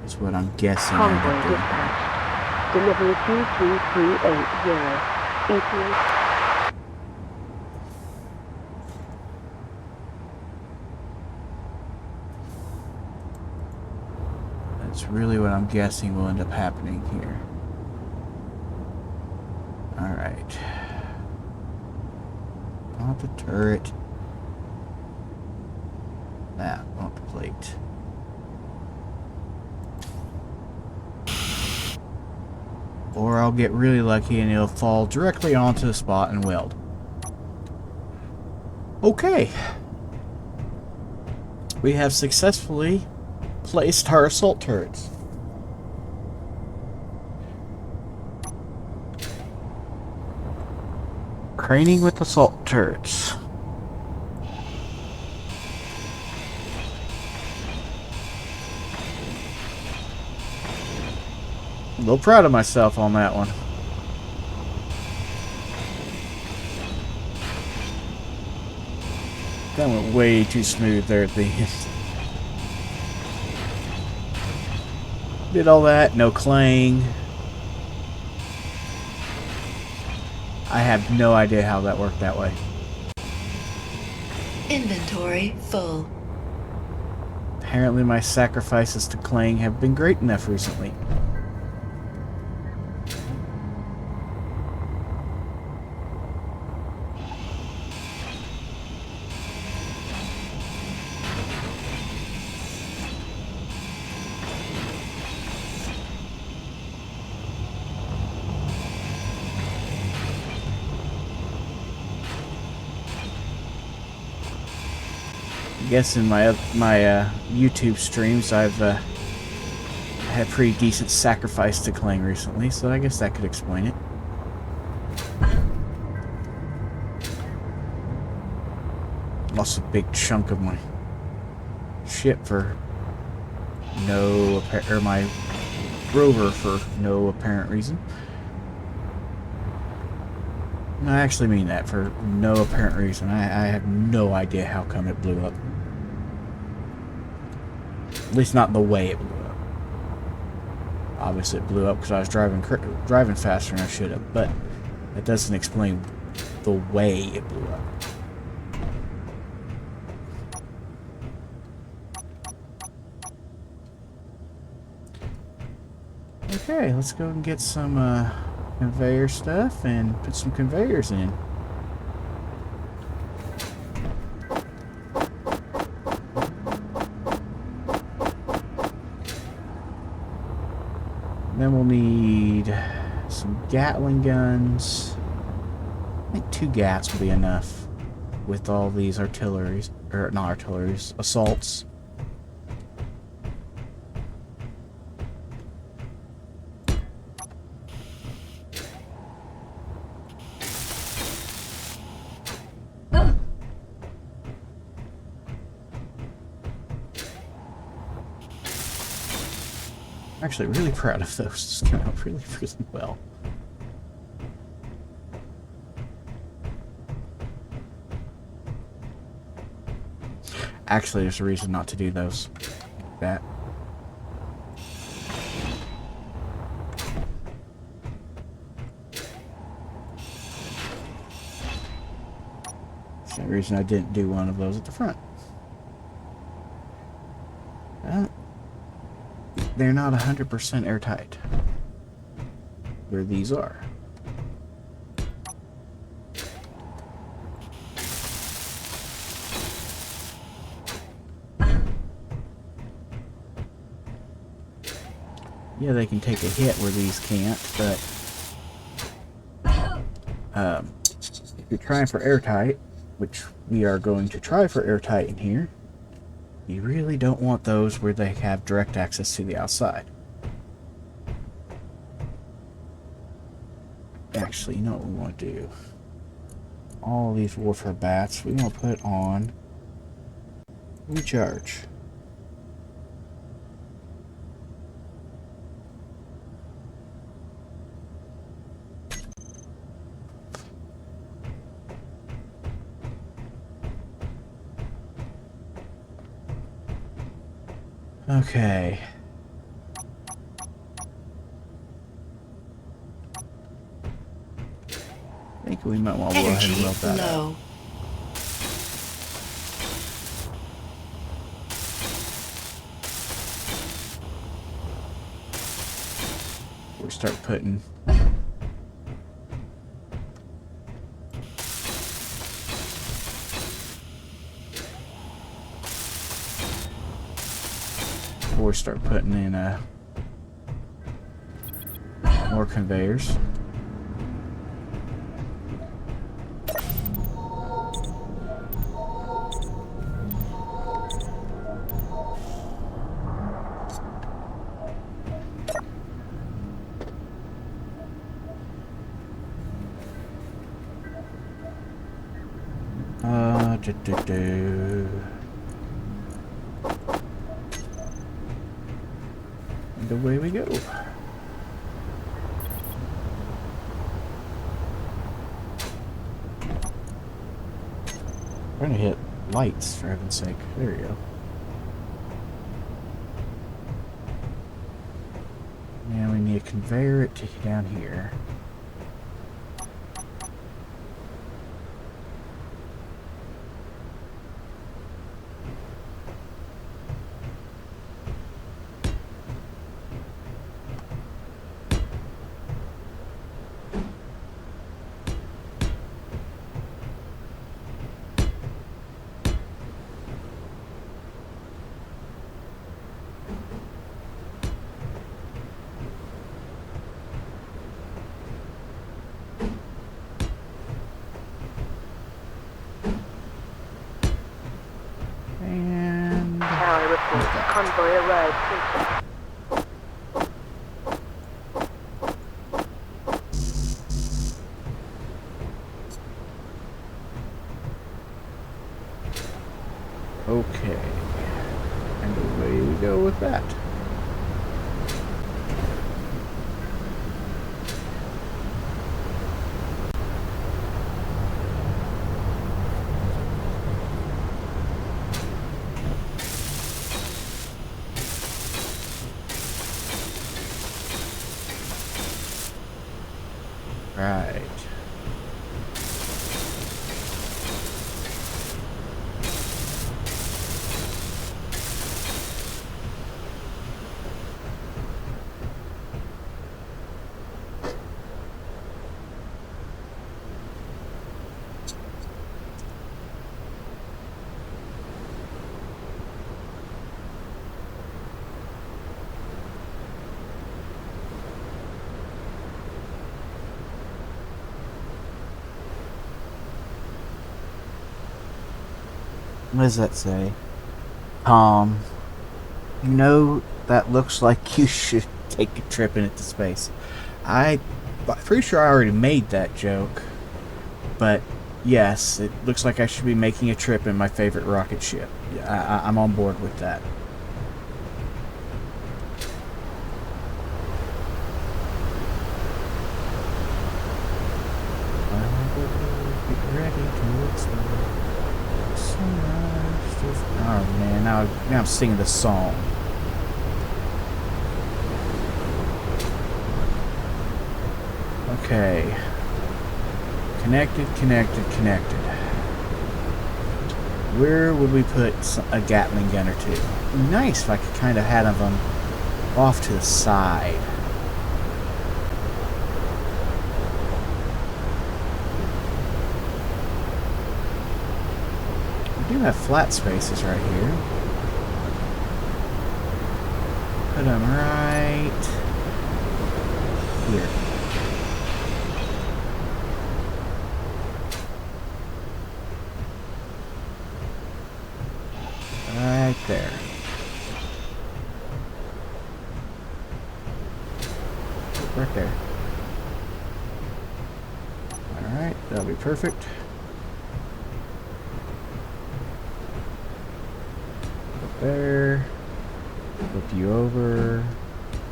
That's what I'm guessing. Convoy dispatched. Delivery 23380. ETA. That's really what I'm guessing will end up happening here. Alright. Not the turret. That, not the plate. Or I'll get really lucky and it'll fall directly onto the spot and weld. Okay. We have successfully placed our assault turrets. Craning with assault turrets. A little proud of myself on that one. That went way too smooth there at the end. Did all that, no clang. I have no idea how that worked that way. Inventory full. Apparently my sacrifices to clang have been great enough recently. I guess in my YouTube streams I've had pretty decent sacrifice to clang recently, so I guess that could explain it. Lost a big chunk of my ship for no apparent, or my rover for no apparent reason. No, I actually mean that, for no apparent reason. I have no idea how come it blew up. At least not the way it blew up. Obviously it blew up because I was driving faster than I should have, but that doesn't explain the way it blew up. Okay, let's go and get some conveyor stuff and put some conveyors in. Then we'll need some Gatling guns. I think 2 Gats will be enough with all these artilleries, or not artilleries, assaults. I'm actually really proud of those. This came out really, really well. Actually, there's a reason not to do those. That. Same reason I didn't do one of those at the front. They're not 100% airtight. Where these are. Yeah, they can take a hit where these can't, but if you're trying for airtight, which we are going to try for airtight in here, you really don't want those where they have direct access to the outside. Actually, you know what we want to do? All these warfare bats, we want to put on recharge. Okay. I think we might want to go ahead and Energy weld that up. low. We start putting in more conveyors. And away we go. Trying to hit lights, for heaven's sake. There we go. Now we need to conveyor it to down here. And Tower reports convoy arrived. okay. And away we go with that. Right. What does that say? You know, that looks like you should take a trip into space. I'm pretty sure I already made that joke. But yes, it looks like I should be making a trip in my favorite rocket ship. I'm on board with that. Get ready to explore. Alright. Oh man, now I'm singing the song. Okay. Connected, connected, connected. Where would we put a Gatling gun or two? Nice if I could kind of have them off to the side. We do have flat spaces right here. Put them right here. Right there. Right there. Alright, that'll be perfect. Put there. Flip you over.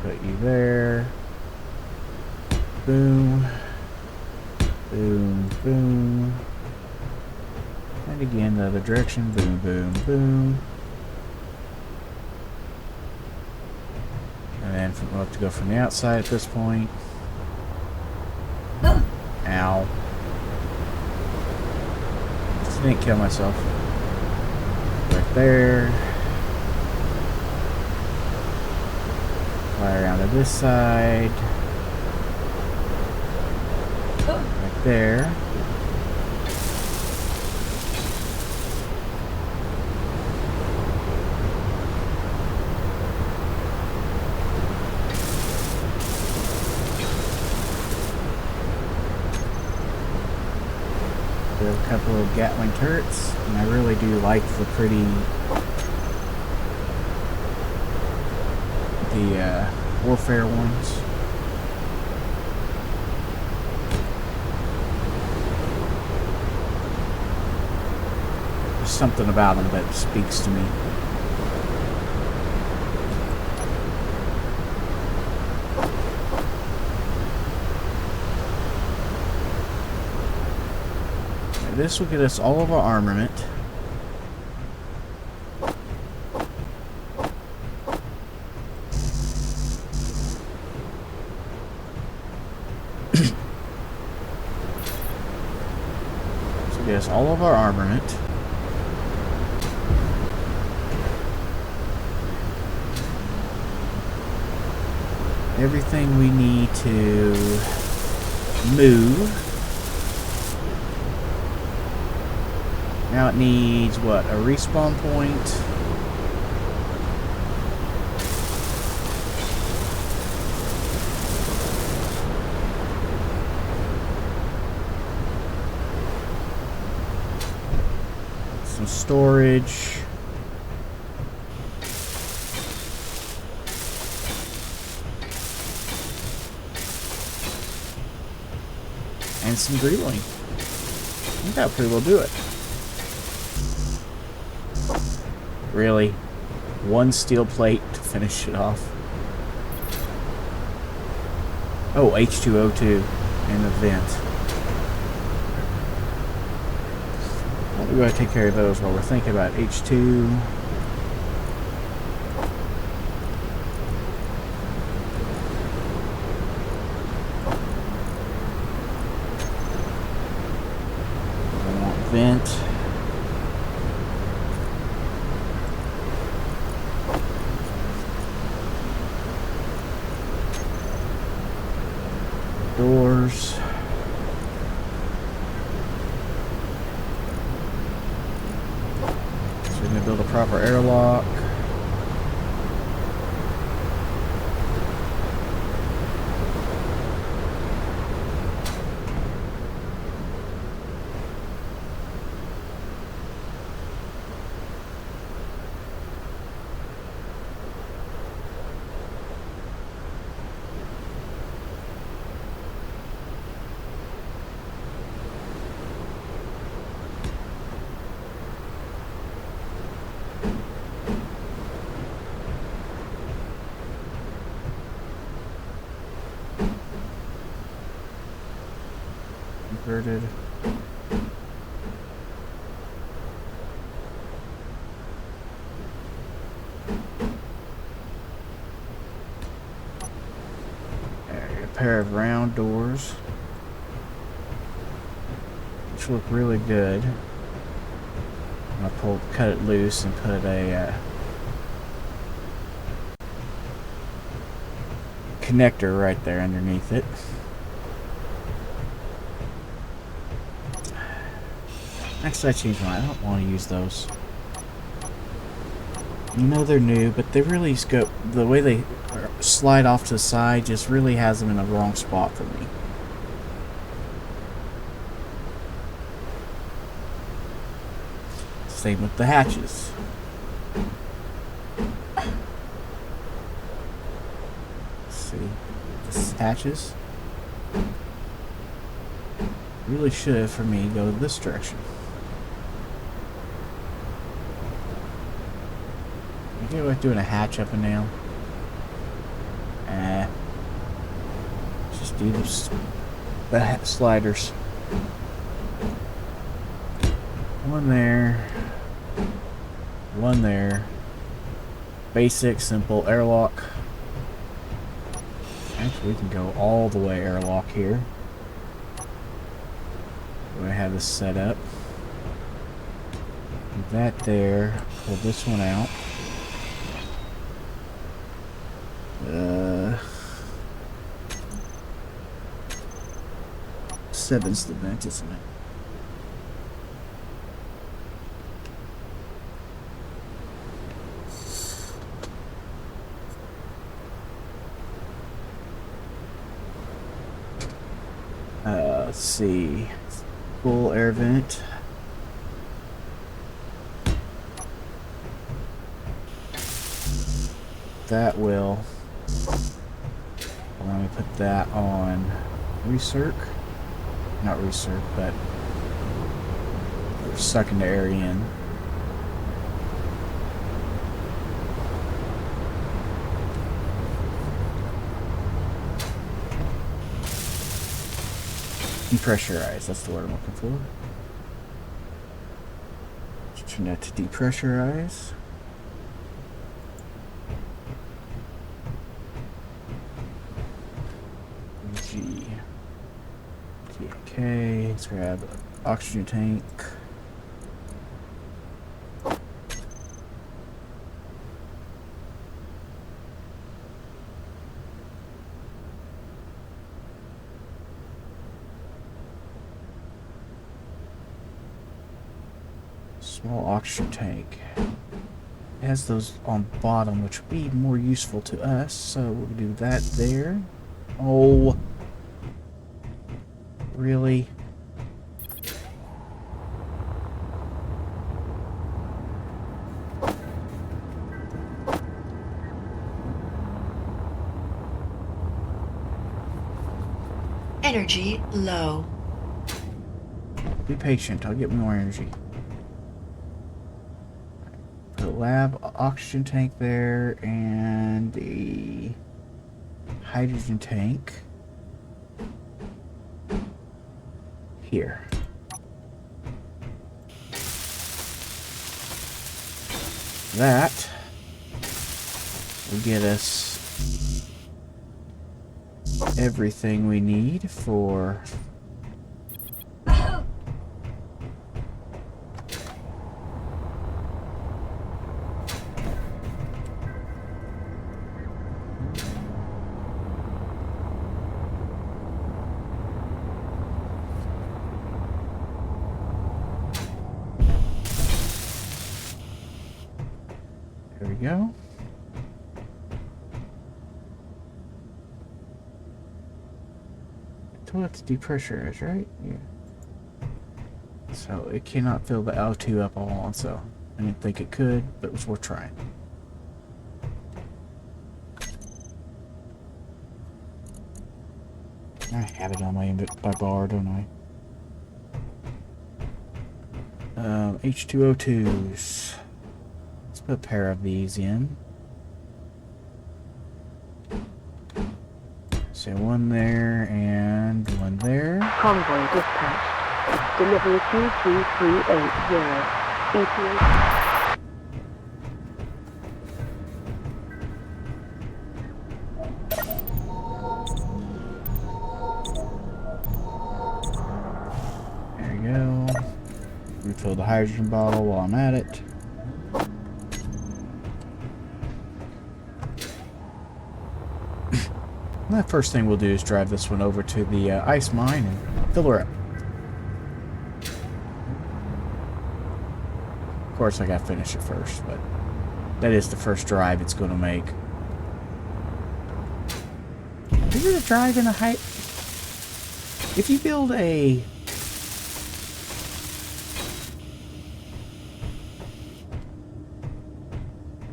Put you there. Boom. Boom, boom. And again, the other direction. Boom, boom, boom. And then we'll have to go from the outside at this point. Ow. Just didn't kill myself. Right there. Fly around to this side. Right there. A couple of Gatling turrets, and I really do like the pretty warfare ones. There's something about them that speaks to me. This will get us all of our armament. This will get us all of our armament. Everything we need to move. Now it needs, what, a respawn point? Some storage. And some drilling. I think that'll pretty well do it. Really? One steel plate to finish it off? Oh, H2O2 and the vent. Well, we're going to take care of those while we're thinking about H2. I want vent. Doors. So we're going to build a proper airlock. Converted. pair of round doors, which look really good. I'm gonna cut it loose and put a connector right there underneath it. Actually, I changed mine. I don't want to use those. You know they're new, but they really go. The way they slide off to the side just really has them in the wrong spot for me. Same with the hatches. Let's see. This hatches really should, for me, go this direction. You know what, doing a hatch up and down? Just do the sliders. One there. One there. Basic, simple airlock. Actually, we can go all the way airlock here. I have this set up. Do that there. Pull this one out. Seven's the vent, isn't it? Let's see. Full air vent. That will. Let me put that on recirc. Not recirc, but we're sucking the air in. Depressurize, that's the word I'm looking for. Let's turn that to depressurize. G. Okay, let's grab an oxygen tank. Small oxygen tank. It has those on bottom, which would be more useful to us, so we'll do that there. Oh, really? Energy low. Be patient, I'll get more energy. Put a lab oxygen tank there and a hydrogen tank here. That will get us everything we need for there we go. Toilet's depressurized, right? Yeah. So it cannot fill the L2 up all on, so I didn't think it could, but it was worth trying. I have it on my bar, don't I? H2O2s. Let's put a pair of these in. So one there and one there. Convoy dispatched. Delivery 23380. ETA. Refill the hydrogen bottle while I'm at it. And the first thing we'll do is drive this one over to the ice mine and fill her up. Of course, I gotta finish it first, but that is the first drive it's going to make. Is it a drive in a height? If you build a...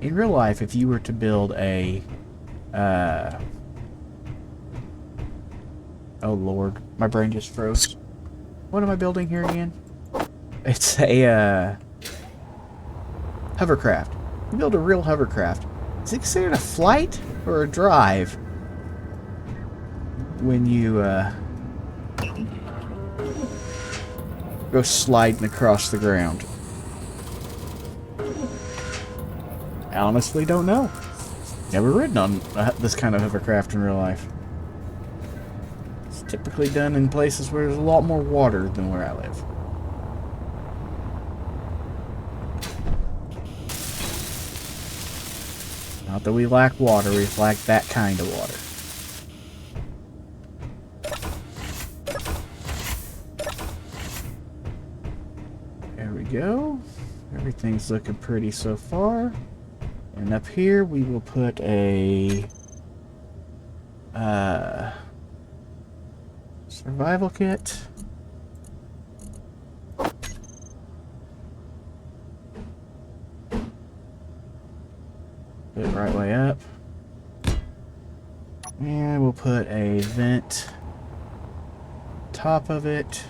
In real life, if you were to build a... Oh lord, my brain just froze. What am I building here again? It's a, hovercraft. You build a real hovercraft. Is it considered a flight or a drive? When you, go sliding across the ground. I honestly don't know. Never ridden on this kind of hovercraft in real life. It's typically done in places where there's a lot more water than where I live. Not that we lack water, we lack that kind of water. There we go. Everything's looking pretty so far. And up here we will put a survival kit. Put it right way up. And we'll put a vent top of it.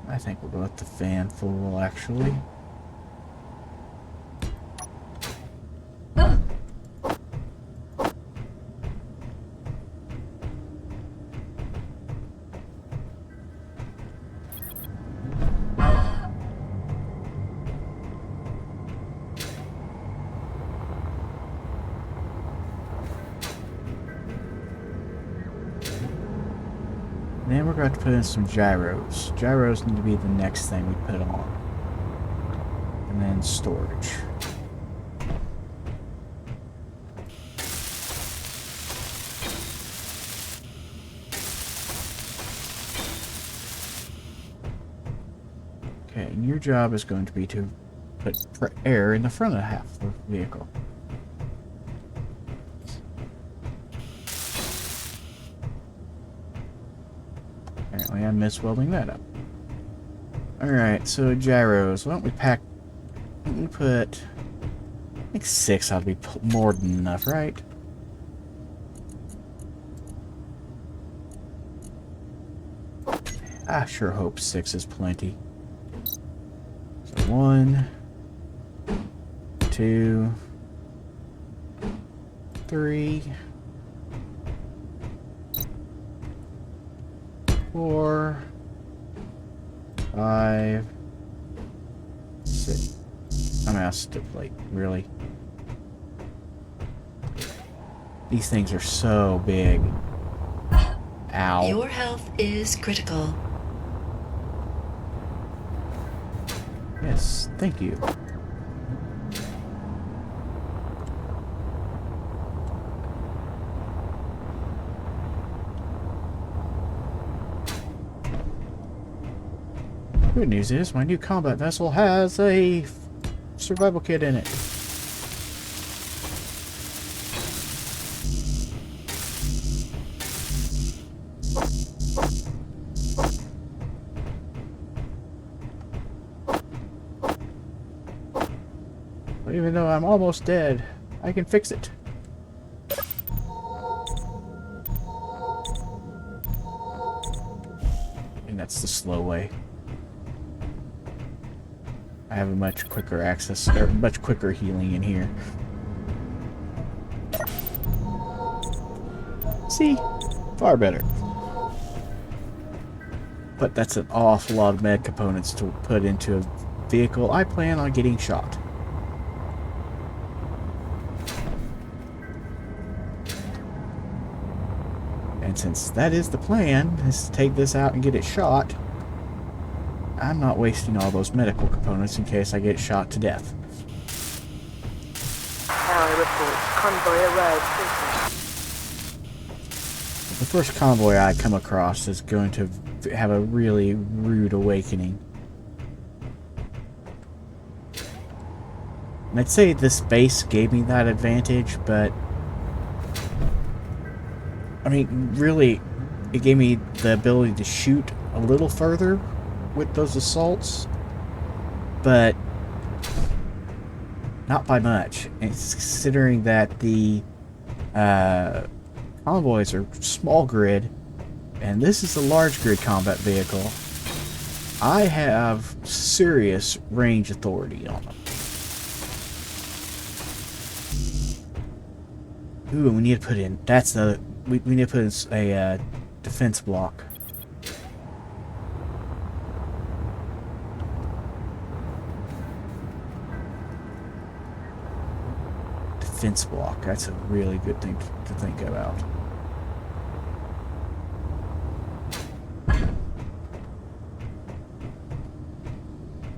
I think we'll go with the fan full, actually. Then we're going to put in some gyros. Gyros need to be the next thing we put on. And then storage. Okay, and your job is going to be to put air in the front of the half of the vehicle. Apparently I'm miswelding that up. Alright, so gyros. Why don't we pack... Why don't we put... I think 6 ought to be more than enough, right? I sure hope 6 is plenty. So 1, 2, 3, 4, 5, 6. I'm out of stipulate, really. These things are so big. Ow. Your health is critical. Yes, thank you. Good news is my new combat vessel has a survival kit in it. But even though I'm almost dead, I can fix it. And that's the slow way. I have a much quicker access, or much quicker healing in here. See? Far better. But that's an awful lot of med components to put into a vehicle I plan on getting shot. And since that is the plan, is to take this out and get it shot, I'm not wasting all those medical components in case I get shot to death. Tower reports convoy arrived safely. The first convoy I come across is going to have a really rude awakening. And I'd say this base gave me that advantage, but I mean, really, it gave me the ability to shoot a little further with those assaults, but not by much. It's considering that the convoys are small grid, and this is a large grid combat vehicle. I have serious range authority on them. Ooh, we need to put in. That's the. We need to put in a defense block. Defense block. That's a really good thing to think about.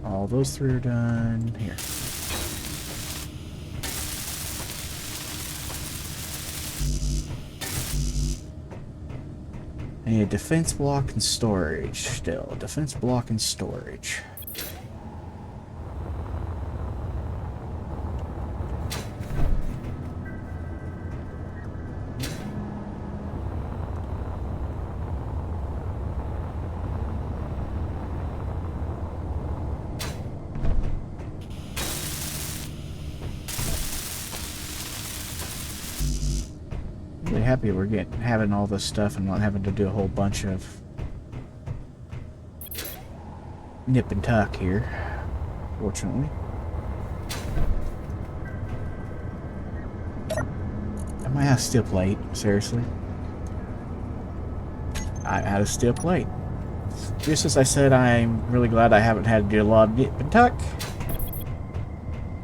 All those three are done. Here. I need a defense block and storage still. Defense block and storage. Really happy we're having all this stuff and not having to do a whole bunch of nip and tuck here, fortunately. I might have steel plate, seriously. I had a steel plate. Just as I said, I'm really glad I haven't had to do a lot of nip and tuck.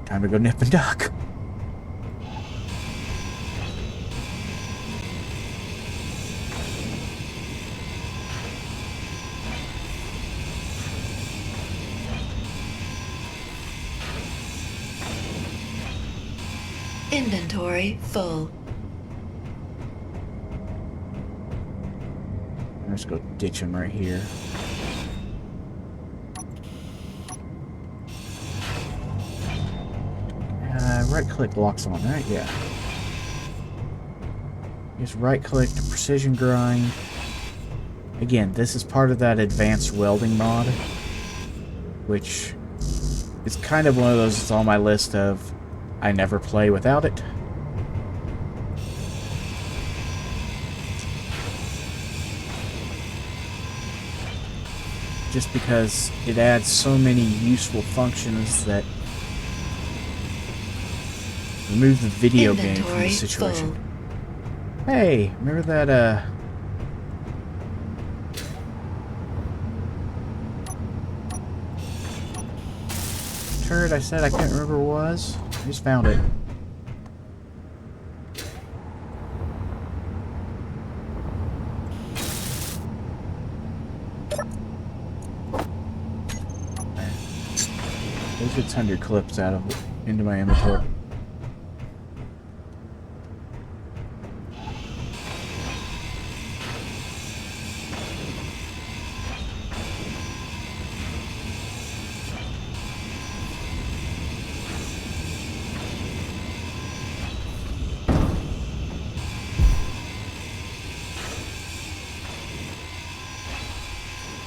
Time to go nip and tuck. Inventory full. Let's go ditch him right here. Right click locks on, right? Yeah. Just right click to precision grind. Again, this is part of that advanced welding mod, which is kind of one of those that's on my list of I never play without it. Just because it adds so many useful functions that remove the video game from the situation. Full. Hey, remember that turret I said I can't remember what it was? I just found it. There's a 100 clips out of it into my inventory.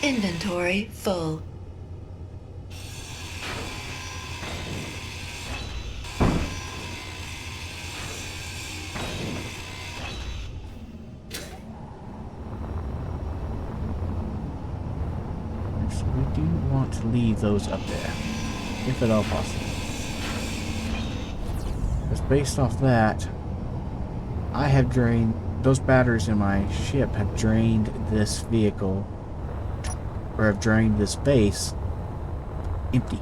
Inventory full. So we do want to leave those up there, if at all possible. Because based off that, I have drained, those batteries in my ship have drained this vehicle, or have drained this base empty.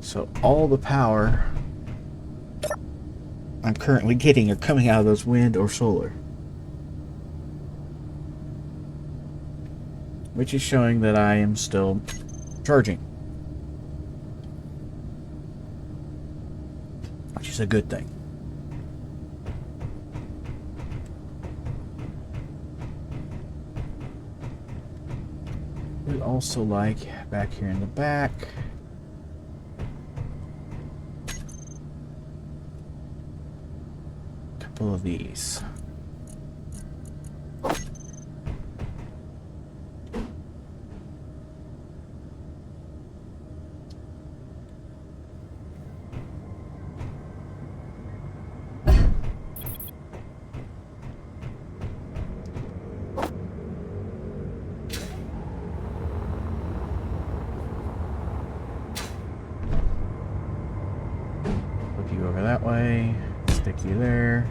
So all the power I'm currently getting are coming out of those wind or solar. Which is showing that I am still charging. Which is a good thing. We'd also like, back here in the back, a couple of these. Over that way, stick you there,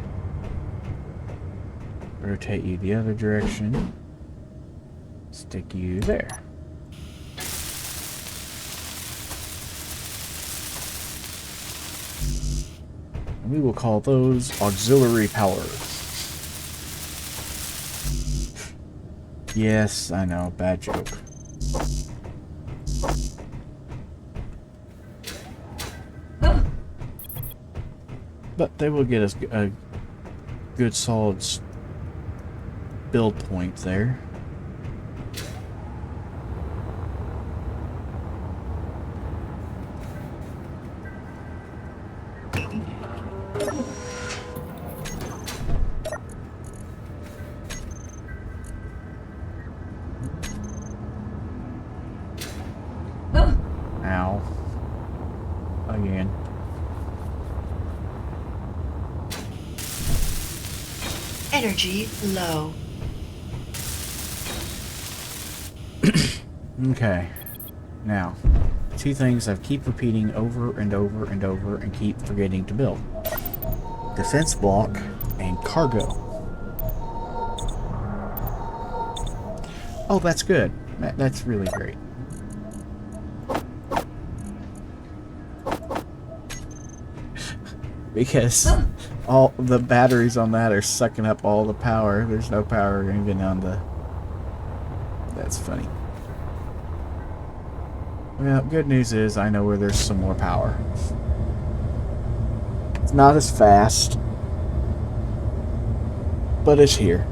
rotate you the other direction, stick you there. And we will call those auxiliary powers. Yes, I know, bad joke. But they will get us a good solid build point there. Ow. Again. Energy low. Okay. Now, two things I keep repeating over and over and over and keep forgetting to build. Defense block and cargo. Oh, that's good. That's really great. Because all the batteries on that are sucking up all the power. There's no power even on the... That's funny. Well, good news is I know where there's some more power. It's not as fast, but it's here.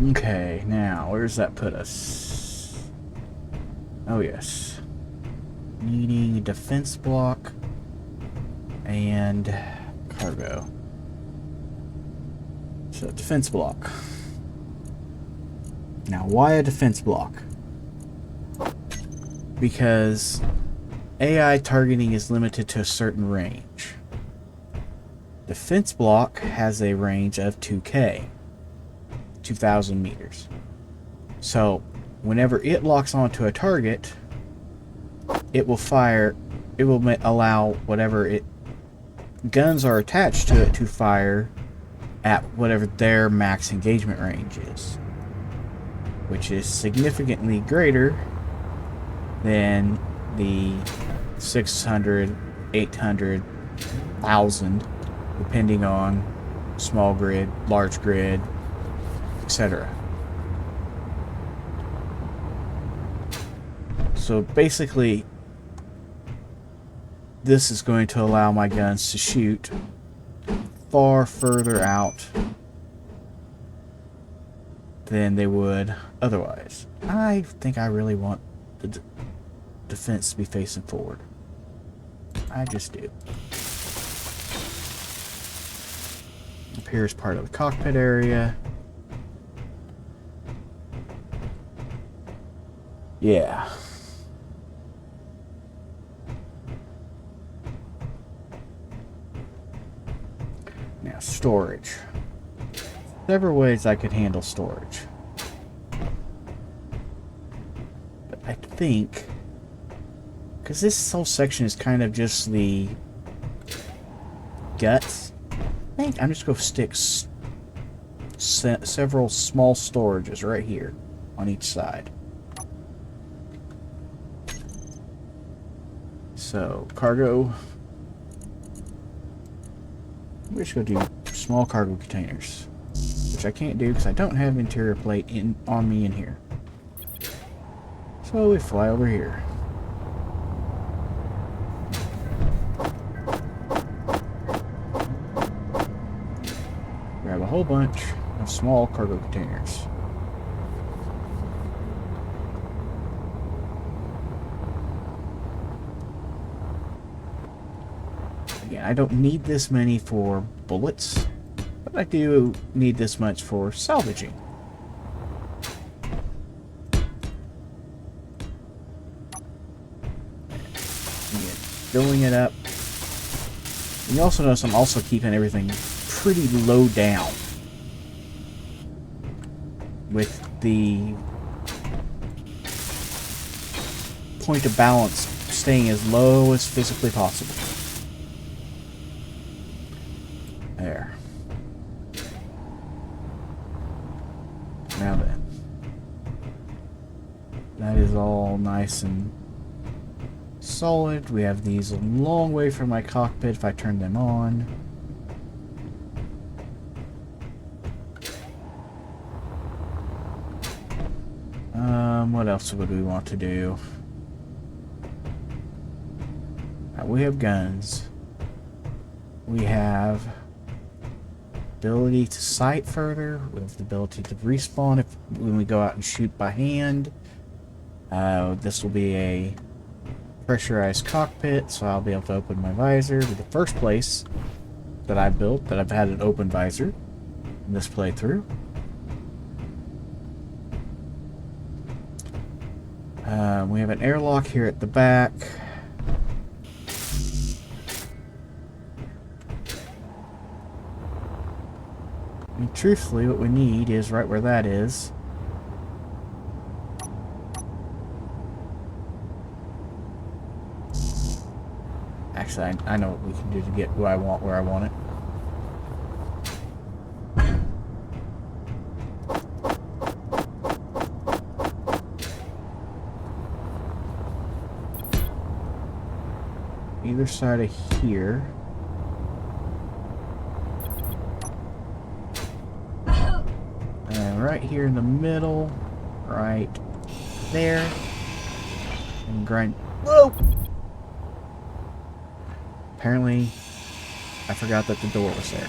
Okay, now, where does that put us? Oh, yes. Needing a defense block and cargo. So, defense block. Now, why a defense block? Because AI targeting is limited to a certain range. Defense block has a range of 2K. 2,000 meters. So, whenever it locks onto a target, it will fire, it will allow whatever guns are attached to it to fire at whatever their max engagement range is, which is significantly greater than the 600, 800, 1,000, depending on small grid, large grid, etc. So basically, this is going to allow my guns to shoot far further out than they would otherwise. I think I really want the defense to be facing forward. I just do. Up here is part of the cockpit area. Yeah. Now, storage. several ways I could handle storage. But I think, because this whole section is kind of just the guts, I think I'm just going to stick several small storages right here on each side. So, cargo. We're just going to do small cargo containers, which I can't do because I don't have interior plate on me in here. So we fly over here. Grab a whole bunch of small cargo containers. Again, I don't need this many for bullets, but I do need this much for salvaging. Again, filling it up. And you also notice I'm also keeping everything pretty low down, with the point of balance staying as low as physically possible. There. Now then. That is all nice and solid. We have these a long way from my cockpit if I turn them on. What else would we want to do? We have guns. We have ability to sight further. We have the ability to respawn when we go out and shoot by hand. This will be a pressurized cockpit, so I'll be able to open my visor. The first place that I built that I've had an open visor in this playthrough. We have an airlock here at the back. And truthfully, what we need is right where that is. Actually, I know what we can do to get who I want where I want it. Either side of here. And right here in the middle, right there. And grind. Whoa! Apparently, I forgot that the door was there.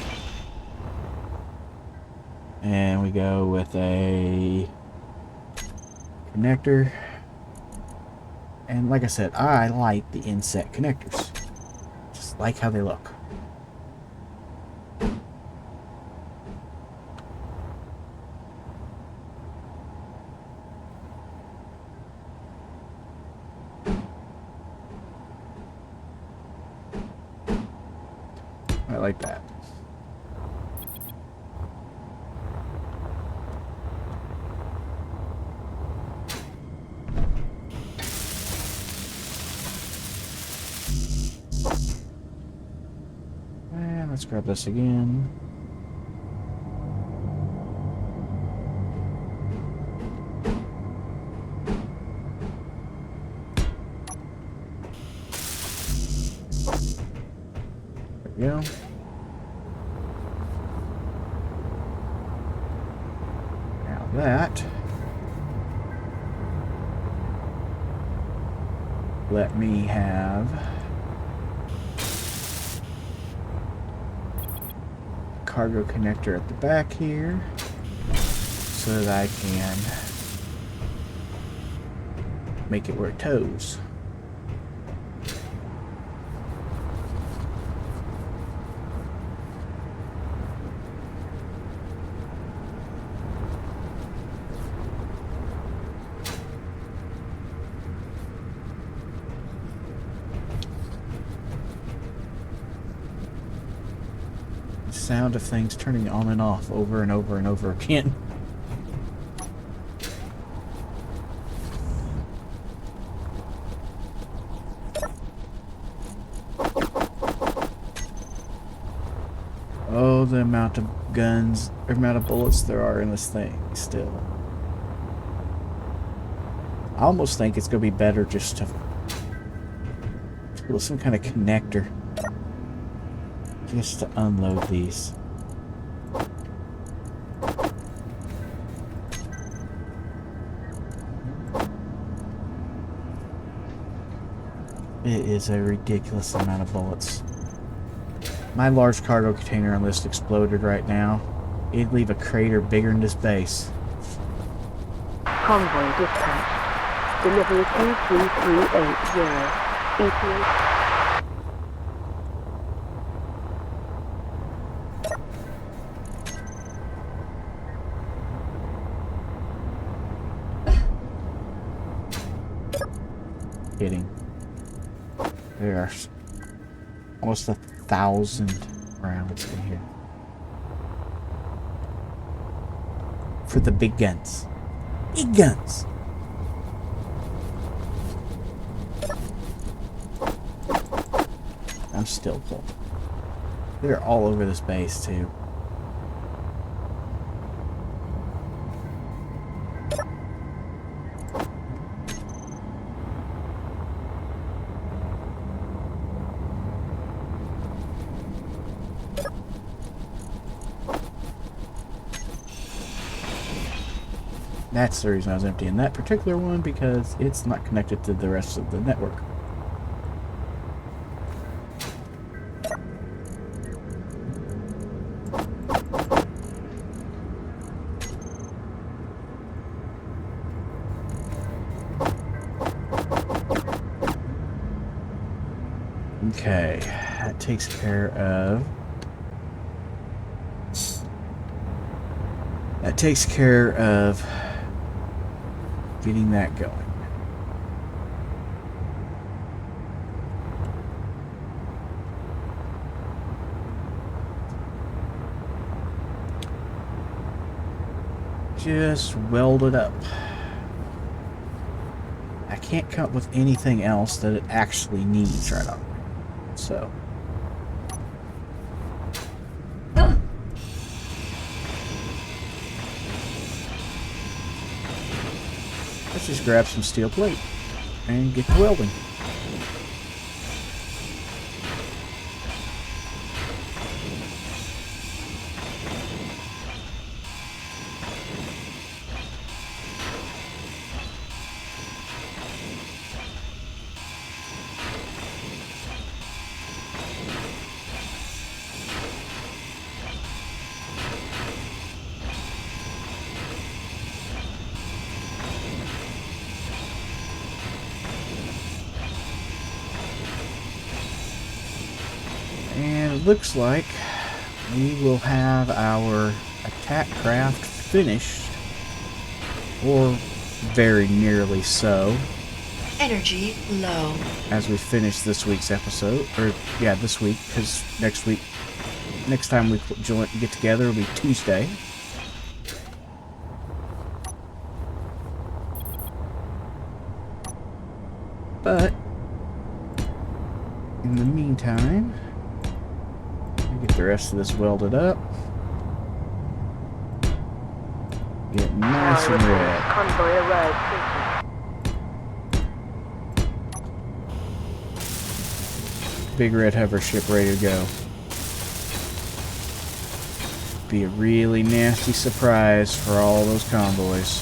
And we go with a connector. And like I said, I like the inset connectors. Just like how they look. I like that. And let's grab this again. There we go. Now that, let me have cargo connector at the back here so that I can make it where it tows. sound of things turning on and off over and over and over again. Oh, the amount of guns, or amount of bullets there are in this thing still. I almost think it's going to be better just to with some kind of connector just to unload these. It is a ridiculous amount of bullets. My large cargo container enlist exploded right now. It'd leave a crater bigger than this base. Convoy dispatched. Delivery 23380. ETA. Kidding. There are almost 1,000 rounds in here. For the big guns. Big guns! I'm still full. They're all over this base, too. That's the reason I was emptying that particular one, because it's not connected to the rest of the network. Okay, that takes care of... That takes care of getting that going. Just weld it up. I can't come up with anything else that it actually needs right now. So. Let's just grab some steel plate and get to welding. And it looks like we will have our attack craft finished, or very nearly so. Energy low. As we finish this week's episode, or yeah, this week, because next time we get together will be Tuesday. But in the meantime, get the rest of this welded up. Get nice and red. Convoy arrived. Big red hover ship ready to go. Be a really nasty surprise for all those convoys.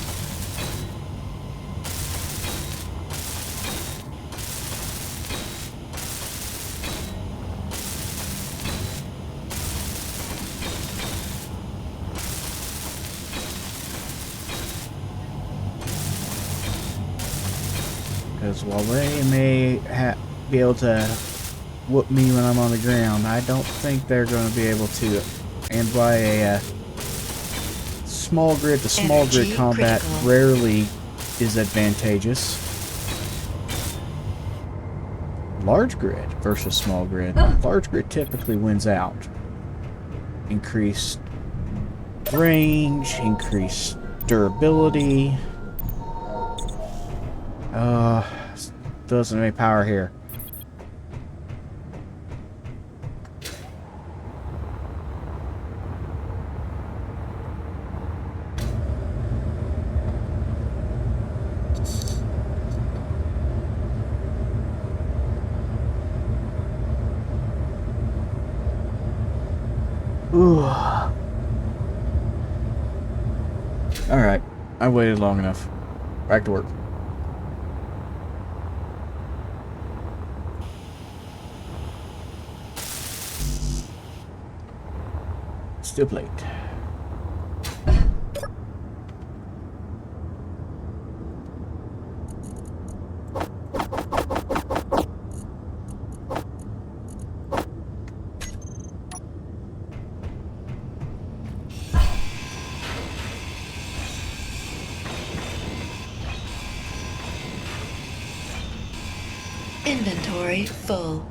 Because while they may be able to whoop me when I'm on the ground, I don't think they're going to be able to. And by a small grid to small grid combat critical. rarely is advantageous. Large grid versus small grid. Large grid typically wins out. increased range, increased durability. Doesn't have any power here. Ooh. Alright, I waited long enough. Back to work. Steel plate. Inventory full.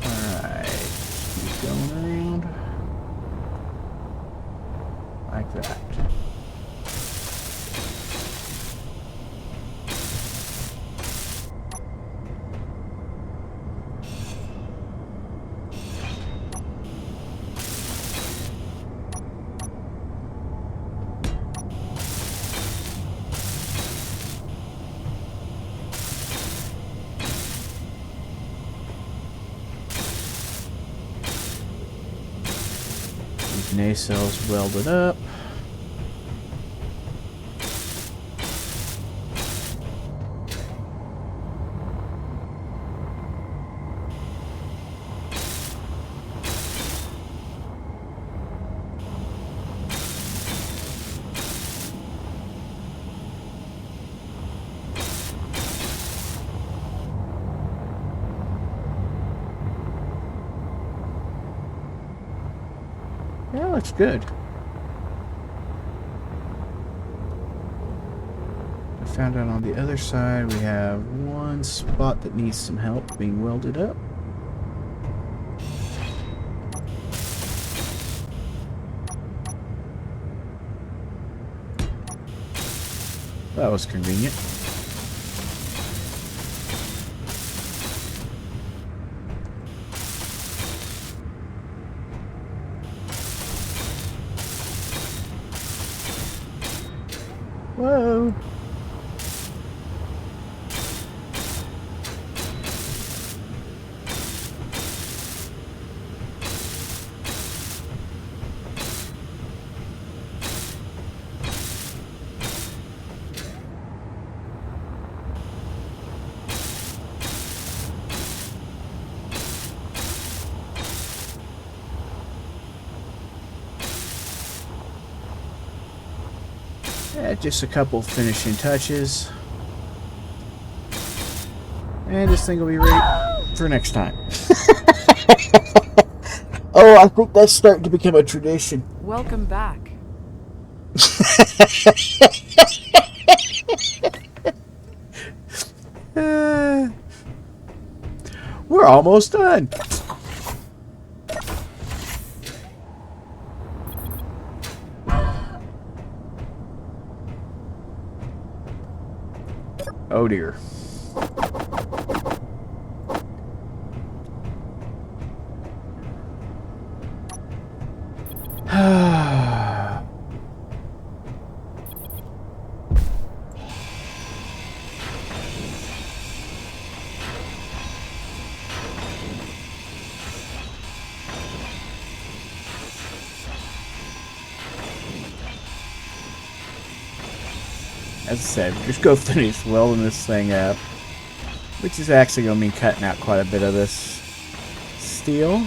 Alright, keep going around. Like that. These nacelles welded up. Yeah, looks good. I found out on the other side we have one spot that needs some help being welded up. That was convenient. Whoa! Yeah, just a couple finishing touches. And this thing will be ready for next time. Oh, I think that's starting to become a tradition. Welcome back. We're almost done. Oh dear. As I said, just go finish welding this thing up, which is actually going to mean cutting out quite a bit of this steel.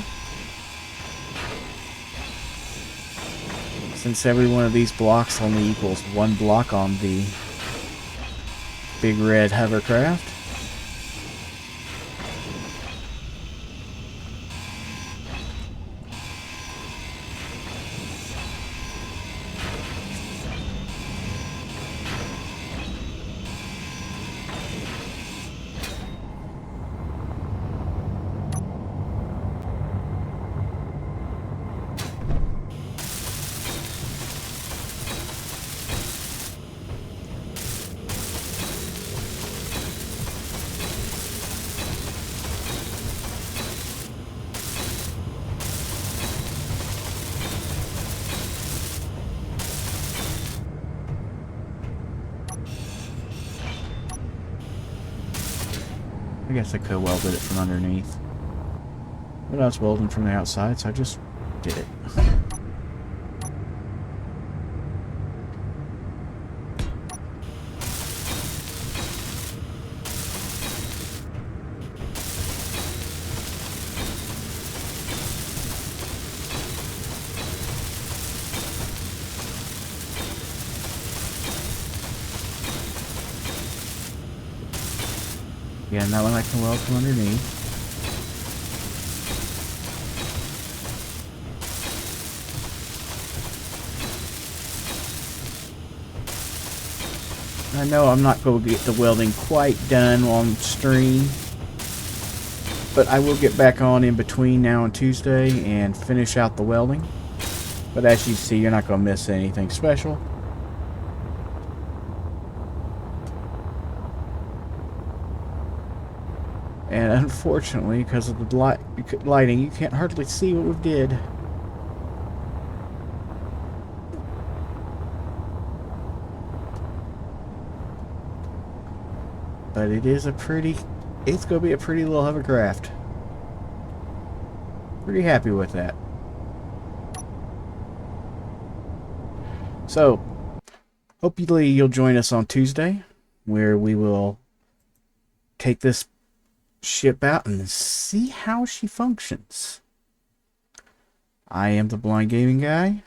Since every one of these blocks only equals one block on the big red hovercraft. I guess I could have welded it from underneath. But I was welding from the outside, so I just did it. Yeah, and that one I can weld from underneath. I know I'm not going to get the welding quite done on stream, but I will get back on in between now and Tuesday and finish out the welding. But as you see, you're not going to miss anything special. And unfortunately, because of the lighting, you can't hardly see what we did. But it is a pretty, it's going to be a pretty little hovercraft. Pretty happy with that. So, hopefully you'll join us on Tuesday, where we will take this ship out and see how she functions. I am the Blind Gaming Guy.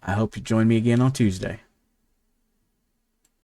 I hope you join me again on Tuesday.